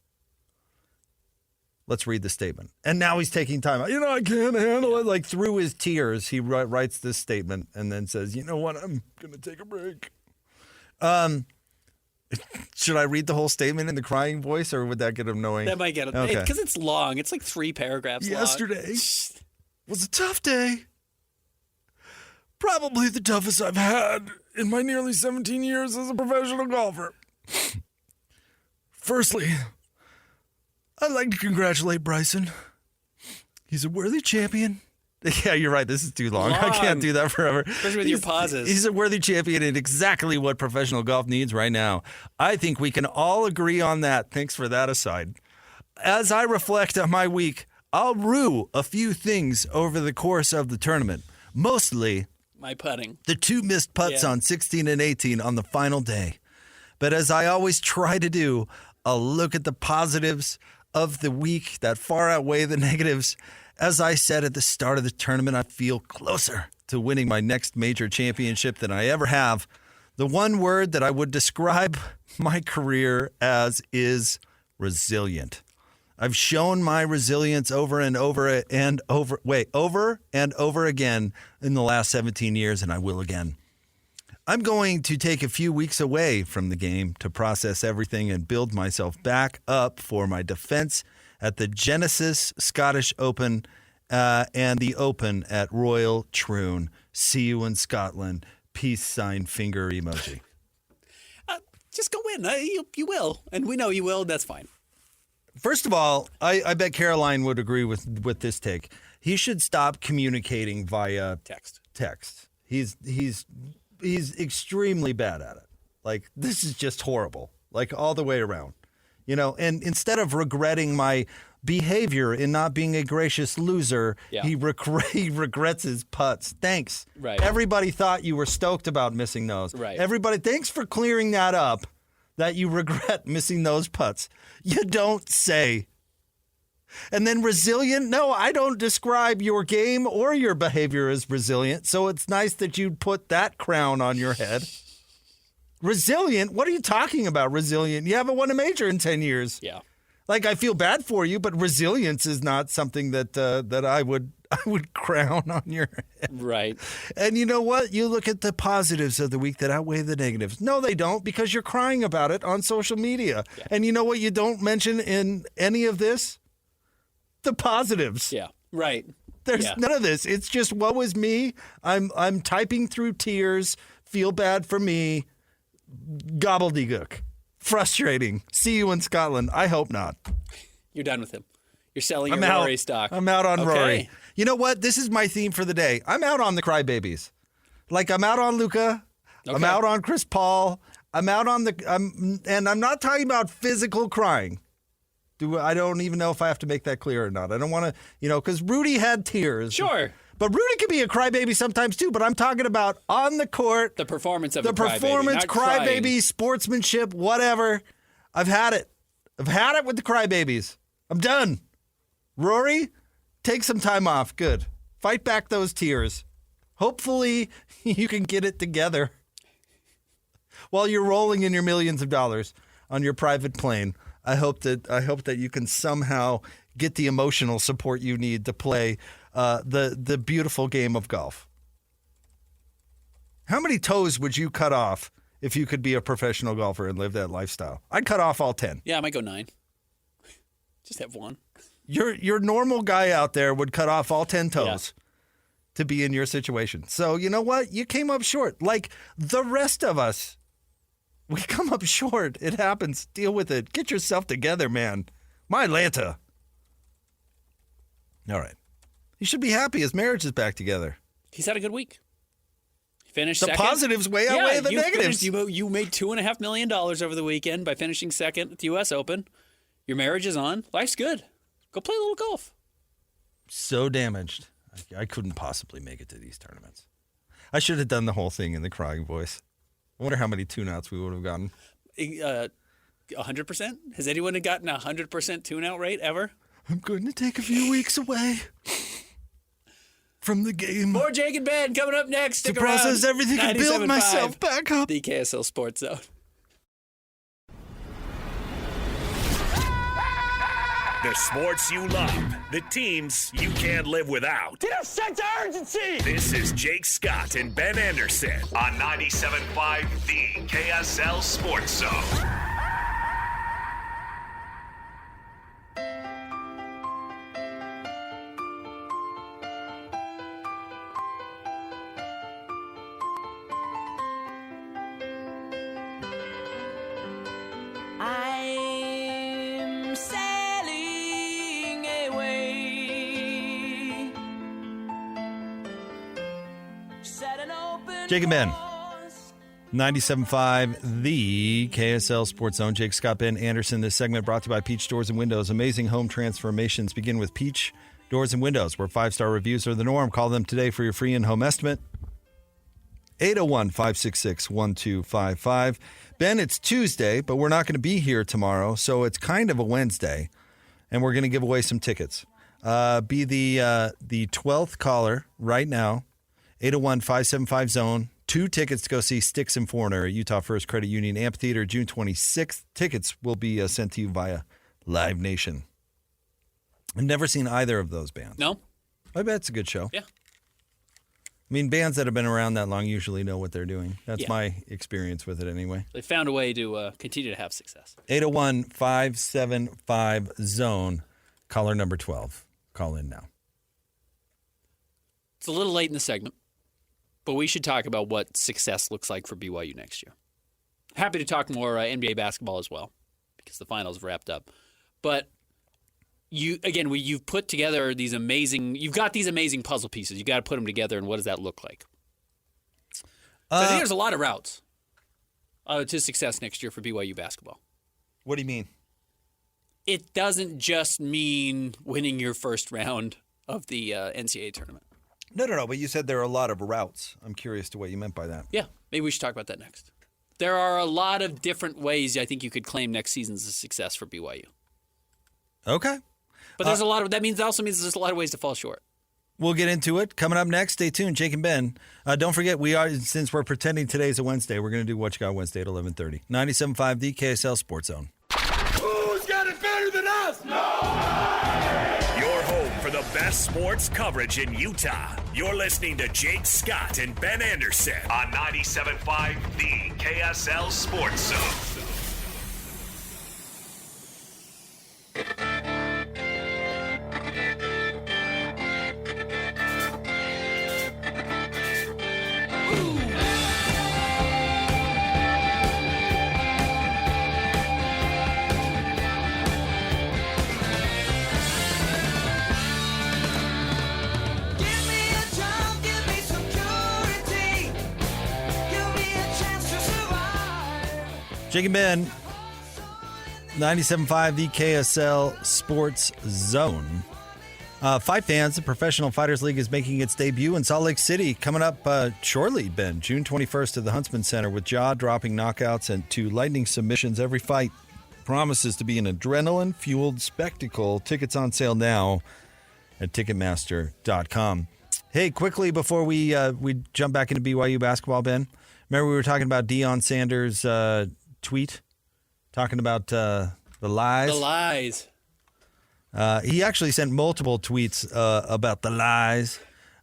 Let's read the statement. And now he's taking time. You know, I can't handle it. Like, through his tears, he writes this statement and then says, you know what? I'm going to take a break. Should I read the whole statement in the crying voice, or would that get annoying? That might get him. Okay. Because it's long. It's like 3 paragraphs long. Yesterday was a tough day. Probably the toughest I've had in my nearly 17 years as a professional golfer. Firstly, I'd like to congratulate Bryson. He's a worthy champion. Yeah, you're right. This is too long. I can't do that forever. Especially with your pauses. He's a worthy champion and exactly what professional golf needs right now. I think we can all agree on that. Thanks for that aside. As I reflect on my week, I'll rue a few things over the course of the tournament. Mostly my putting. The 2 missed putts on 16 and 18 on the final day. But as I always try to do, I'll look at the positives of the week that far outweigh the negatives. As I said at the start of the tournament, I feel closer to winning my next major championship than I ever have. The one word that I would describe my career as is resilient. I've shown my resilience over and over again in the last 17 years, and I will again. I'm going to take a few weeks away from the game to process everything and build myself back up for my defense at the Genesis Scottish Open and the Open at Royal Troon. See you in Scotland. Peace sign finger emoji. Just go in. You will. And we know you will. That's fine. First of all, I bet Caroline would agree with this take. He should stop communicating via text. He's extremely bad at it. Like, this is just horrible. Like, all the way around. You know, and instead of regretting my behavior in not being a gracious loser, he regrets his putts. Thanks. Right. Everybody thought you were stoked about missing those. Right. Everybody, thanks for clearing that up, that you regret missing those putts. You don't say. And then resilient? No, I don't describe your game or your behavior as resilient, so it's nice that you put that crown on your head. Resilient? What are you talking about, resilient? You haven't won a major in 10 years. Yeah. Like, I feel bad for you, but resilience is not something that I would crown on your head. Right. And you know what? You look at the positives of the week that outweigh the negatives. No, they don't, because you're crying about it on social media. Yeah. And you know what you don't mention in any of this? The positives. Yeah. Right. There's none of this. It's just, woe is me. I'm typing through tears. Feel bad for me. Gobbledygook. Frustrating. See you in Scotland. I hope not. You're done with him. You're selling your Rory stock. I'm out on Rory. You know what? This is my theme for the day. I'm out on the crybabies. Like, I'm out on Luka. Okay. I'm out on Chris Paul. I'm out on and I'm not talking about physical crying. I don't even know if I have to make that clear or not. I don't want to, because Rudy had tears. Sure. But Rudy can be a crybaby sometimes too. But I'm talking about on the court. The performance of the performance, crybaby, sportsmanship, whatever. I've had it. I've had it with the crybabies. I'm done. Rory, take some time off. Good. Fight back those tears. Hopefully you can get it together while you're rolling in your millions of dollars on your private plane. I hope that you can somehow get the emotional support you need to play the beautiful game of golf. How many toes would you cut off if you could be a professional golfer and live that lifestyle? I'd cut off all 10. Yeah, I might go 9. Just have one. Your normal guy out there would cut off all 10 toes. to be in your situation. So you know what? You came up short. Like the rest of us. We come up short. It happens. Deal with it. Get yourself together, man. My Atlanta. All right. You should be happy his marriage is back together. He's had a good week. He finished the second. Positives way outweigh the negatives. You made $2.5 million over the weekend by finishing second at the U.S. Open. Your marriage is on. Life's good. Go play a little golf. So damaged. I couldn't possibly make it to these tournaments. I should have done the whole thing in the crying voice. I wonder how many tune-outs we would have gotten. 100%? Has anyone gotten a 100% tune-out rate ever? I'm going to take a few weeks away from the game. More Jake and Ben coming up next. Stick to process around. Everything and build myself back up. The KSL Sports Zone. The sports you love, the teams you can't live without. Get a sense of urgency! This is Jake Scott and Ben Anderson on 97.5 The KSL Sports Zone. I'm sailing away. Set an open Jake and Ben. doors. 97.5, the KSL Sports Zone. Jake, Scott, Ben Anderson. This segment brought to you by Peach Doors and Windows. Amazing home transformations begin with Peach Doors and Windows, where 5-star reviews are the norm. Call them today for your free in-home estimate. 801-566-1255. Ben, it's Tuesday, but we're not going to be here tomorrow, so it's kind of a Wednesday, and we're going to give away some tickets. Be the 12th caller right now, 801-575-ZONE. 2 tickets to go see Styx and Foreigner at Utah First Credit Union Amphitheater June 26th. Tickets will be sent to you via Live Nation. I've never seen either of those bands. No? I bet it's a good show. Yeah. I mean, bands that have been around that long usually know what they're doing. That's my experience with it anyway. They found a way to continue to have success. 801-575-ZONE. Caller number 12. Call in now. It's a little late in the segment, but we should talk about what success looks like for BYU next year. Happy to talk more NBA basketball as well, because the finals wrapped up. But you've put together these amazing puzzle pieces. You got to put them together, and what does that look like? So I think there's a lot of routes to success next year for BYU basketball. What do you mean? It doesn't just mean winning your first round of the NCAA tournament. No. But you said there are a lot of routes. I'm curious to what you meant by that. Yeah, maybe we should talk about that next. There are a lot of different ways I think you could claim next season's a success for BYU. Okay. But there's a lot of that also means there's a lot of ways to fall short. We'll get into it. Coming up next, stay tuned. Jake and Ben. Don't forget, since we're pretending today's a Wednesday, we're going to do What You Got Wednesday at 11:30. 97.5, the KSL Sports Zone. Who's got it better than us? Your home for the best sports coverage in Utah. You're listening to Jake Scott and Ben Anderson on 97.5, the KSL Sports Zone. Give me a job, give me security. Give me a chance to survive. Jake and Ben. 97.5, the KSL Sports Zone. Fight Fans, the Professional Fighters League, is making its debut in Salt Lake City coming up shortly, Ben. June 21st at the Huntsman Center with jaw-dropping knockouts and 2 lightning submissions. Every fight promises to be an adrenaline-fueled spectacle. Tickets on sale now at Ticketmaster.com. Hey, quickly before we jump back into BYU basketball, Ben, remember we were talking about Deion Sanders' tweet? Talking about the lies. The lies. He actually sent multiple tweets about the lies,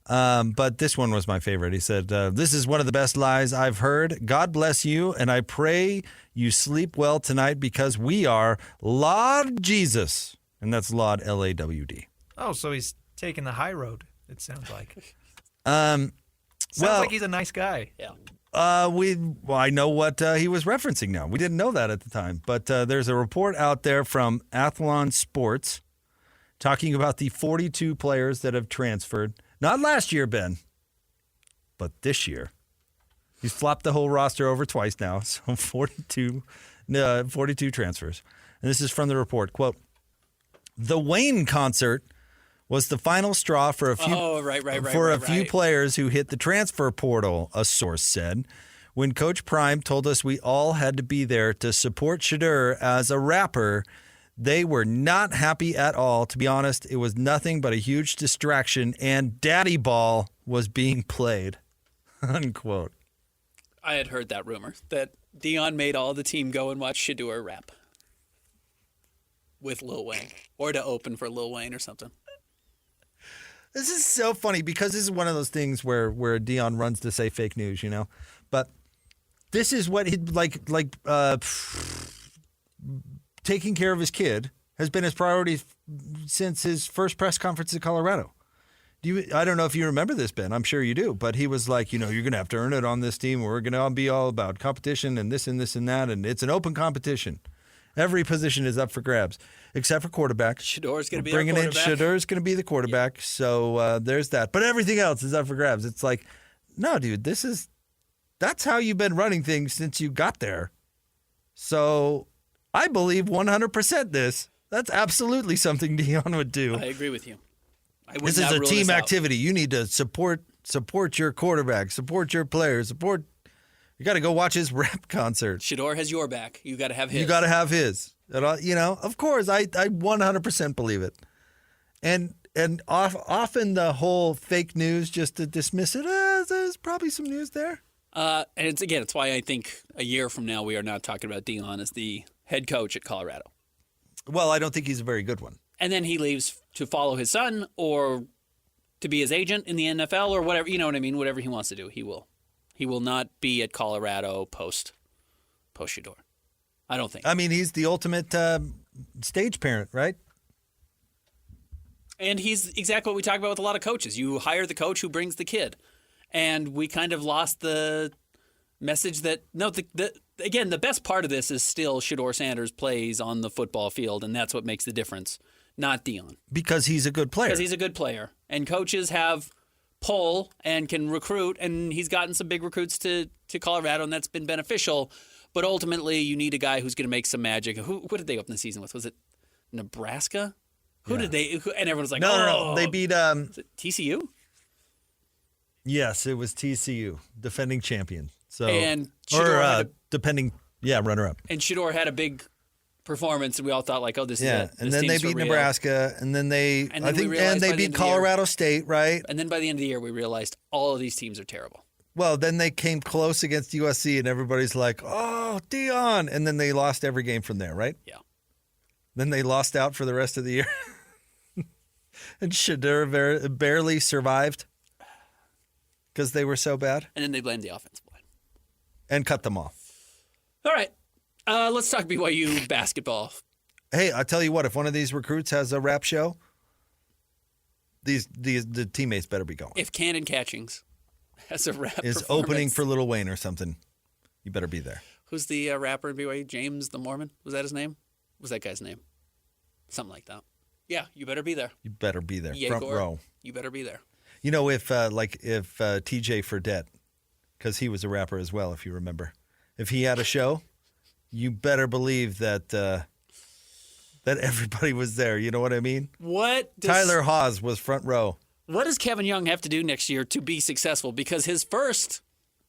but this one was my favorite. He said, this is one of the best lies I've heard. God bless you, and I pray you sleep well tonight because we are Lord Jesus. And that's Laud, L-A-W-D. Oh, so he's taking the high road, it sounds like. Sounds well, like he's a nice guy. Yeah. I know what he was referencing now. We didn't know that at the time, but there's a report out there from Athlon Sports talking about the 42 players that have transferred. Not last year, Ben, but this year. He's flopped the whole roster over twice now, so 42 transfers. And this is from the report. Quote, the Wayne concert was the final straw for a few players who hit the transfer portal, a source said. When Coach Prime told us we all had to be there to support Shadur as a rapper, they were not happy at all. To be honest, it was nothing but a huge distraction, and Daddy Ball was being played, unquote. I had heard that rumor that Dion made all the team go and watch Shadur rap with Lil Wayne or to open for Lil Wayne or something. This is so funny because this is one of those things where Dion runs to say fake news, you know. But this is what he taking care of his kid has been his priority since his first press conference in Colorado. I don't know if you remember this, Ben. I'm sure you do. But he was like, you're going to have to earn it on this team. We're going to be all about competition and this and this and that. And it's an open competition. Every position is up for grabs, except for quarterback. Shador's going to be bringing our in quarterback. Shador's going to be the quarterback. Yeah. So there's that. But everything else is up for grabs. It's like, no, dude, that's how you've been running things since you got there. So I believe 100% this. That's absolutely something Dion would do. I agree with you. This is a team activity. You need to support your quarterback, support your players, you got to go watch his rap concert. Shador has your back. You got to have his. You got to have his. Of course, I 100% believe it. And often the whole fake news just to dismiss it, there's probably some news there. And it's why I think a year from now we are not talking about Dion as the head coach at Colorado. Well, I don't think he's a very good one. And then he leaves to follow his son or to be his agent in the NFL or whatever, you know what I mean? Whatever he wants to do, he will. He will not be at Colorado post Shador. I don't think. I mean, he's the ultimate stage parent, right? And he's exactly what we talk about with a lot of coaches. You hire the coach who brings the kid. And we kind of lost the message that, again, the best part of this is still Shador Sanders plays on the football field, and that's what makes the difference, not Dion. Because he's a good player. Because he's a good player. And coaches have pull and can recruit, and he's gotten some big recruits to Colorado, and that's been beneficial. But ultimately, you need a guy who's going to make some magic. What did they open the season with? Was it Nebraska? Who did they? And everyone's like, no. They beat is it TCU? Yes, it was TCU, defending champion. So runner-up. And Shador had a big performance, and we all thought this is it. And then they beat Nebraska, and then they beat Colorado State, right? And then by the end of the year, we realized all of these teams are terrible. Well, then they came close against USC, and everybody's like, "Oh, Dion!" And then they lost every game from there, right? Yeah. Then they lost out for the rest of the year, and Shadur barely survived because they were so bad. And then they blamed the offensive line and cut them off. All right, let's talk BYU basketball. Hey, I tell you what, if one of these recruits has a rap show, the teammates better be going. If Kanon Catchings has a rap is opening for Lil Wayne or something, you better be there. Who's the rapper in BYU? James the Mormon? Was that his name? What was that guy's name? Something like that. Yeah, you better be there. You better be there. Yegor, front row. You better be there. You know, if TJ Fredette, because he was a rapper as well, if you remember, if he had a show, you better believe that everybody was there. You know what I mean? Tyler Haws was front row. What does Kevin Young have to do next year to be successful? Because his first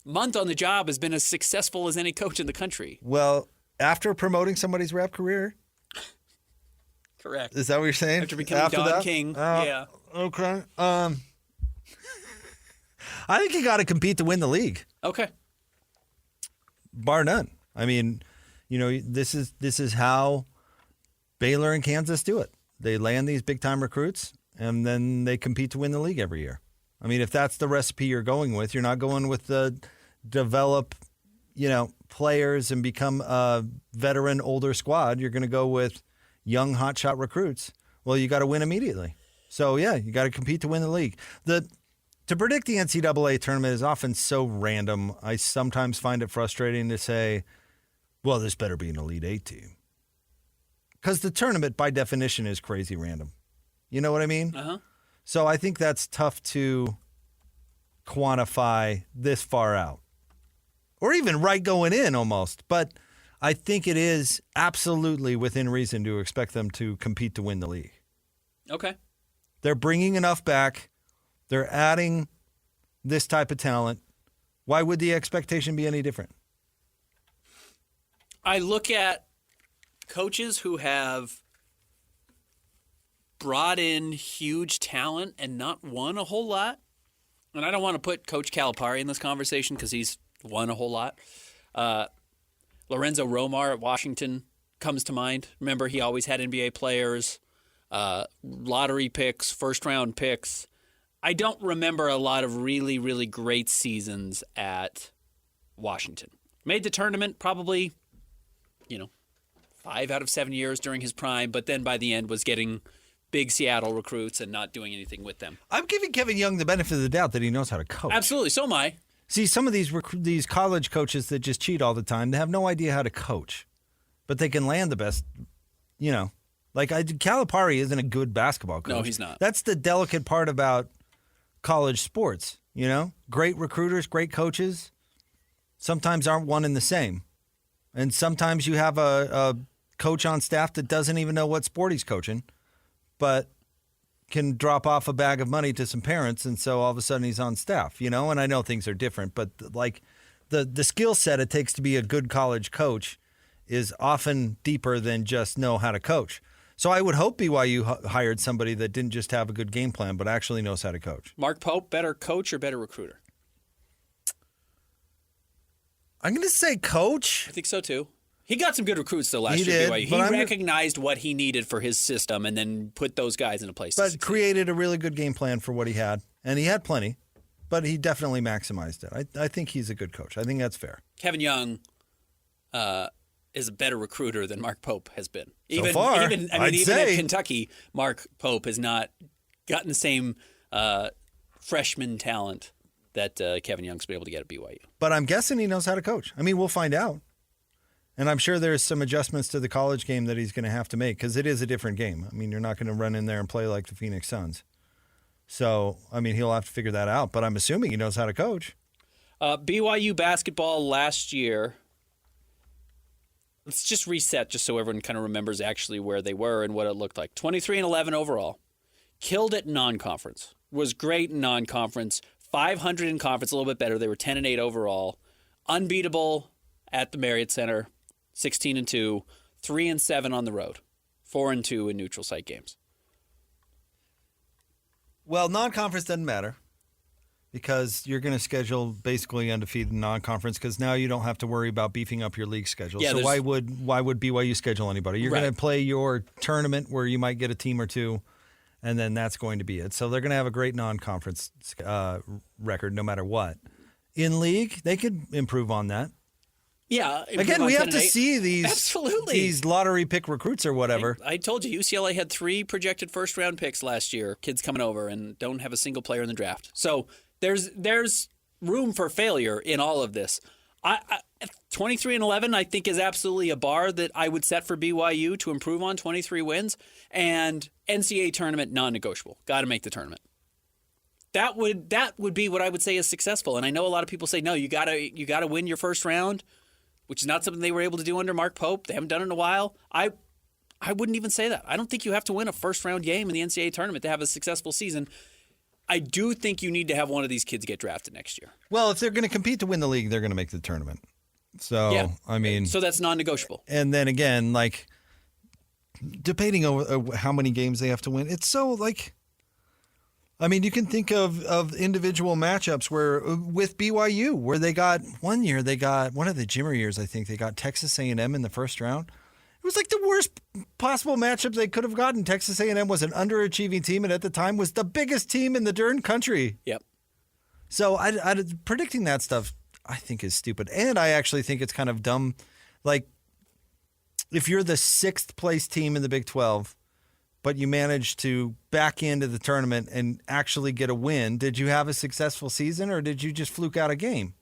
month on the job has been as successful as any coach in the country. Well, after promoting somebody's rap career. Correct. Is that what you're saying? After becoming Don King. Yeah. Okay. I think you got to compete to win the league. Okay. Bar none. I mean, this is how Baylor and Kansas do it. They land these big-time recruits, and then they compete to win the league every year. I mean, if that's the recipe you're going with, you're not going with the develop, players and become a veteran, older squad. You're going to go with young, hotshot recruits. Well, you got to win immediately. So, yeah, you got to compete to win the league. to predict the NCAA tournament is often so random. I sometimes find it frustrating to say, well, this better be an Elite Eight team. Because the tournament, by definition, is crazy random. You know what I mean? Uh-huh. So I think that's tough to quantify this far out. Or even right going in almost. But I think it is absolutely within reason to expect them to compete to win the league. Okay. They're bringing enough back. They're adding this type of talent. Why would the expectation be any different? I look at coaches who have brought in huge talent and not won a whole lot. And I don't want to put Coach Calipari in this conversation because he's won a whole lot. Lorenzo Romar at Washington comes to mind. Remember, he always had NBA players, lottery picks, first-round picks. I don't remember a lot of really, really great seasons at Washington. Made the tournament probably, 5 out of 7 years during his prime, but then by the end was getting big Seattle recruits and not doing anything with them. I'm giving Kevin Young the benefit of the doubt that he knows how to coach. Absolutely, so am I. See, some of these college coaches that just cheat all the time, they have no idea how to coach, but they can land the best, Calipari isn't a good basketball coach. No, he's not. That's the delicate part about college sports, Great recruiters, great coaches, sometimes aren't one and the same. And sometimes you have a coach on staff that doesn't even know what sport he's coaching, but can drop off a bag of money to some parents, and so all of a sudden he's on staff, And I know things are different, but the skill set it takes to be a good college coach is often deeper than just know how to coach. So I would hope BYU hired somebody that didn't just have a good game plan, but actually knows how to coach. Mark Pope, better coach or better recruiter? I'm going to say coach. I think so, too. He got some good recruits, though, last year. BYU. He recognized what he needed for his system and then put those guys into place. But created a really good game plan for what he had. And he had plenty, but he definitely maximized it. I think he's a good coach. I think that's fair. Kevin Young is a better recruiter than Mark Pope has been. So far, even at Kentucky, Mark Pope has not gotten the same freshman talent that Kevin Young's been able to get at BYU. But I'm guessing he knows how to coach. I mean, we'll find out. And I'm sure there's some adjustments to the college game that he's going to have to make because it is a different game. I mean, you're not going to run in there and play like the Phoenix Suns. So, I mean, he'll have to figure that out. But I'm assuming he knows how to coach. BYU basketball last year, let's just reset just so everyone kind of remembers actually where they were and what it looked like. 23-11 overall. Killed it in non-conference. Was great in non-conference. 500 in conference, a little bit better. They were 10-8 overall. Unbeatable at the Marriott Center. 16-2, 3-7 on the road, 4-2 in neutral site games. Well, non-conference doesn't matter because you're going to schedule basically undefeated non-conference because now you don't have to worry about beefing up your league schedule. Yeah, so why would BYU schedule anybody? You're going to play your tournament where you might get a team or two, and then that's going to be it. So they're going to have a great non-conference record no matter what. In league, they could improve on that. Yeah. Again, we have to see these lottery pick recruits or whatever. I told you, UCLA had 3 projected first-round picks last year, kids coming over, and don't have a single player in the draft. So there's room for failure in all of this. 23-11, I think, is absolutely a bar that I would set for BYU to improve on. 23 wins, and NCAA tournament non-negotiable. Got to make the tournament. That would be what I would say is successful. And I know a lot of people say, no, you gotta win your first round, which is not something they were able to do under Mark Pope. They haven't done it in a while. I wouldn't even say that. I don't think you have to win a first-round game in the NCAA tournament to have a successful season. I do think you need to have one of these kids get drafted next year. Well, if they're going to compete to win the league, they're going to make the tournament. So, yeah. I mean... So that's non-negotiable. And then again, debating over how many games they have to win, it's so, I mean, you can think of individual matchups with BYU where they got one of the Jimmer years, I think they got Texas A&M in the first round. It was the worst possible matchup they could have gotten. Texas A&M was an underachieving team and at the time was the biggest team in the darn country. Yep. So predicting that stuff I think is stupid. And I actually think it's kind of dumb. If you're the 6th place team in the Big 12 but you managed to back into the tournament and actually get a win. Did you have a successful season, or did you just fluke out a game?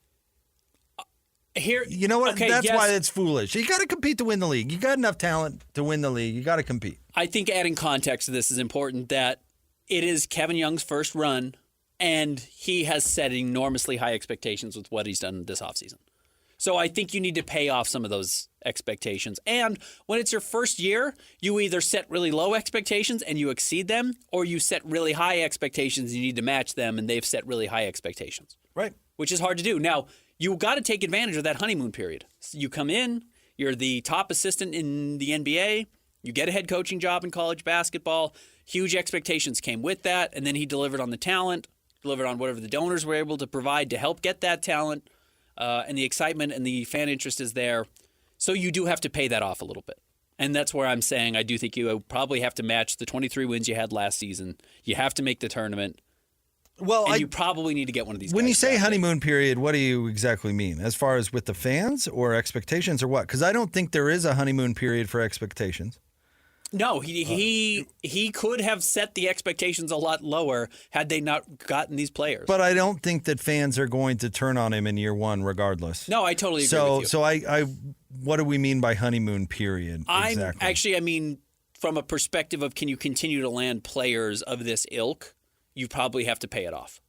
Here, You know what? okay, That's yes. why it's foolish. You got to compete to win the league. You got enough talent to win the league. You got to compete. I think adding context to this is important, that it is Kevin Young's first run, and he has set enormously high expectations with what he's done this offseason. So I think you need to pay off some of those expectations. And when it's your first year, you either set really low expectations and you exceed them, or you set really high expectations and you need to match them, and they've set really high expectations. Right. Which is hard to do. Now, you got to take advantage of that honeymoon period. So you come in, you're the top assistant in the NBA, you get a head coaching job in college basketball. Huge expectations came with that, and then he delivered on the talent, delivered on whatever the donors were able to provide to help get that talent, and the excitement and the fan interest is there. So you do have to pay that off a little bit. And that's where I'm saying I do think you probably have to match the 23 wins you had last season. You have to make the tournament. Well, and you probably need to get one of these when guys you say back. honeymoon period, what do you exactly mean? As far as with the fans or expectations or what? Because I don't think there is a honeymoon period for expectations. No, he could have set the expectations a lot lower had they not gotten these players. But I don't think that fans are going to turn on him in year one regardless. No, I totally agree with you. So I what do we mean by honeymoon period exactly? I mean, from a perspective of can you continue to land players of this ilk, you probably have to pay it off.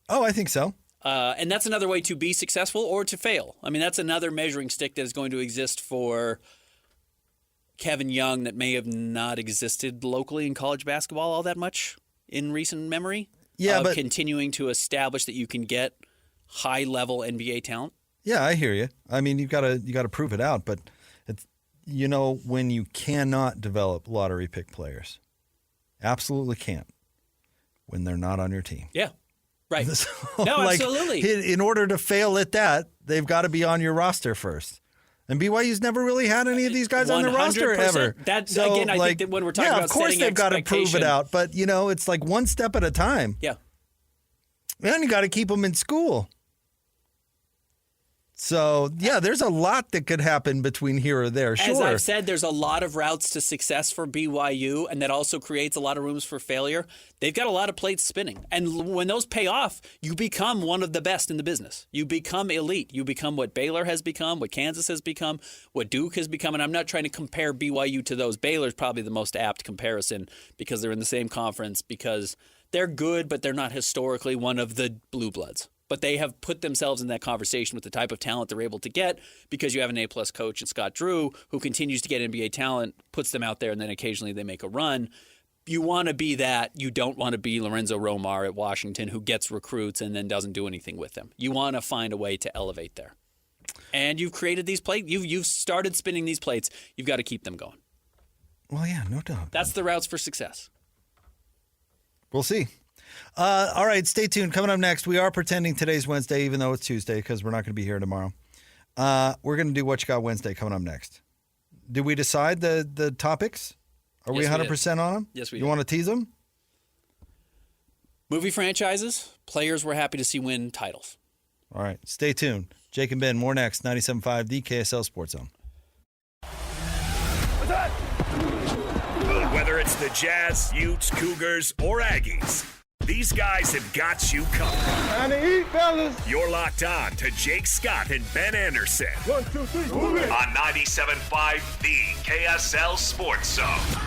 Oh, I think so. And that's another way to be successful or to fail. I mean, that's another measuring stick that is going to exist for Kevin Young that may have not existed locally in college basketball all that much in recent memory. Yeah, but continuing to establish that you can get high-level NBA talent. Yeah, I hear you. I mean, you got to prove it out, but it's when you cannot develop lottery pick players, absolutely can't when they're not on your team. Yeah, right. So, No, absolutely. In order to fail at that, they've got to be on your roster first. And BYU's never really had any of these guys on the roster ever. That's again, I think that when we're talking about of course setting they've got to prove it out, but it's like one step at a time. Yeah. And you got to keep them in school. So, yeah, there's a lot that could happen between here or there. Sure. As I've said, there's a lot of routes to success for BYU, and that also creates a lot of rooms for failure. They've got a lot of plates spinning. And when those pay off, you become one of the best in the business. You become elite. You become what Baylor has become, what Kansas has become, what Duke has become. And I'm not trying to compare BYU to those. Baylor's probably the most apt comparison because they're in the same conference, because they're good, but they're not historically one of the blue bloods. But they have put themselves in that conversation with the type of talent they're able to get because you have an A-plus coach in Scott Drew who continues to get NBA talent, puts them out there, and then occasionally they make a run. You want to be that. You don't want to be Lorenzo Romar at Washington who gets recruits and then doesn't do anything with them. You want to find a way to elevate there. And you've created these plates. You've started spinning these plates. You've got to keep them going. Well, yeah, no doubt. That's the routes for success. We'll see. All right, stay tuned. Coming up next, we are pretending today's Wednesday, even though it's Tuesday, because we're not going to be here tomorrow. We're going to do What You Got Wednesday coming up next. Did we decide the topics? Are we 100% on them? Yes, we You did. want to tease them? Movie franchises, players we're happy to see win titles. All right, stay tuned. Jake and Ben, more next. 97.5, the KSL Sports Zone. Whether it's the Jazz, Utes, Cougars, or Aggies, these guys have got you covered. Time to eat, fellas. You're locked on to Jake Scott and Ben Anderson 1, 2, 3, move it. on 97.5, the KSL Sports Zone.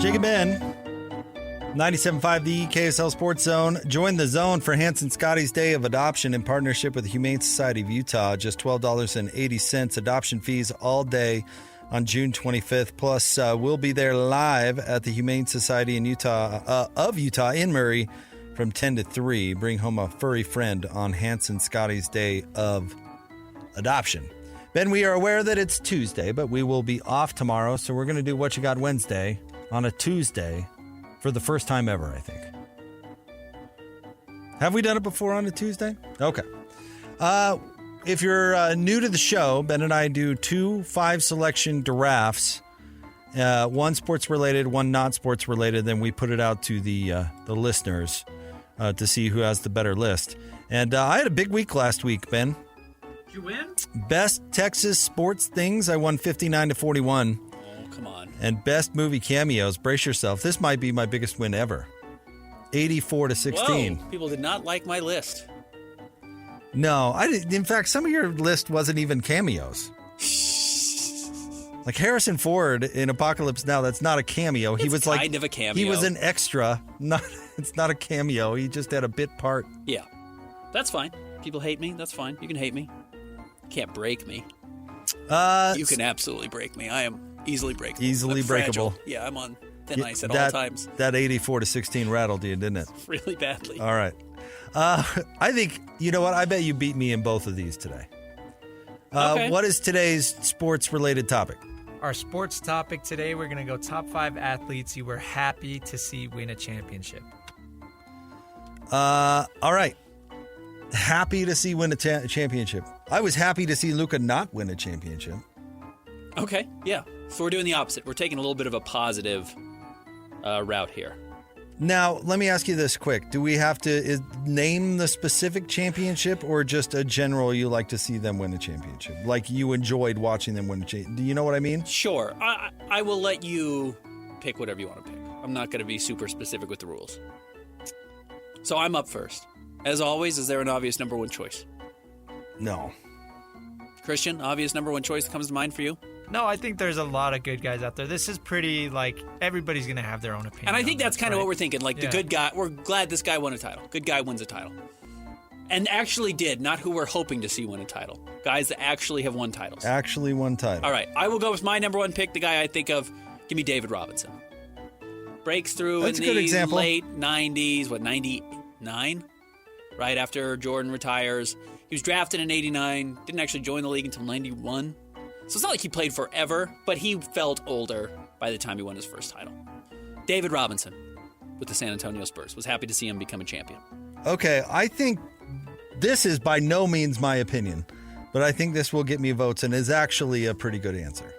Jake and Ben, 97.5 the KSL Sports Zone. Join the zone for Hanson Scotty's Day of Adoption in partnership with the Humane Society of Utah. Just $12.80 adoption fees all day on June 25th. Plus, we'll be there live at the Humane Society in Utah in Murray from 10 to 3. Bring home a furry friend on Hanson Scotty's Day of Adoption. Ben, we are aware that it's Tuesday, but we will be off tomorrow, so we're going to do What You Got Wednesday on a Tuesday for the first time ever, I think. Have we done it before on a Tuesday? Okay. If you're new to the show, Ben and I do 2 5-selection drafts, one sports-related, one not sports-related. Then we put it out to the listeners to see who has the better list. And I had a big week last week, Ben. Did you win? Best Texas sports things, I won 59-41. Oh, come on. And best movie cameos, brace yourself. This might be my biggest win ever. 84-16. Whoa, people did not like my list. No, I didn't. In fact, some of your list wasn't even cameos. Like Harrison Ford in Apocalypse Now, that's not a cameo. He was kind of a cameo. He was an extra. It's not a cameo. He just had a bit part. Yeah, that's fine. People hate me. That's fine. You can hate me. You can't break me. You can absolutely break me. I am easily breakable. Easily I'm fragile. breakable. Yeah, I'm on thin ice at all times. That 84-16 rattled you, didn't it? Really badly. All right. I think, you know what? I bet you beat me in both of these today. Okay. What is today's sports-related topic? Our sports topic today, we're going to go top 5 athletes you were happy to see win a championship. All right. Happy to see win a championship. I was happy to see Luka not win a championship. Okay, yeah. So we're doing the opposite. We're taking a little bit of a positive route here. Now, let me ask you this quick. Do we have to name the specific championship or just a general you like to see them win a championship? Like you enjoyed watching them win a championship. Do you know what I mean? Sure. I will let you pick whatever you want to pick. I'm not going to be super specific with the rules. So I'm up first. As always, is there an obvious number one choice? No. Christian, obvious number one choice that comes to mind for you? No, I think there's a lot of good guys out there. This is pretty, everybody's going to have their own opinion. And I think that's kind of right? what we're thinking. The good guy, we're glad this guy won a title. Good guy wins a title. And actually did, not who we're hoping to see win a title. Guys that actually have won titles. Actually won title. All right, I will go with my number one pick, the guy I think of. Give me David Robinson. Breaks through That's in a good the example. late 90s, 99? Right after Jordan retires. He was drafted in 89, didn't actually join the league until 91. So it's not like he played forever, but he felt older by the time he won his first title. David Robinson with the San Antonio Spurs. Was happy to see him become a champion. Okay, I think this is by no means my opinion, but I think this will get me votes and is actually a pretty good answer.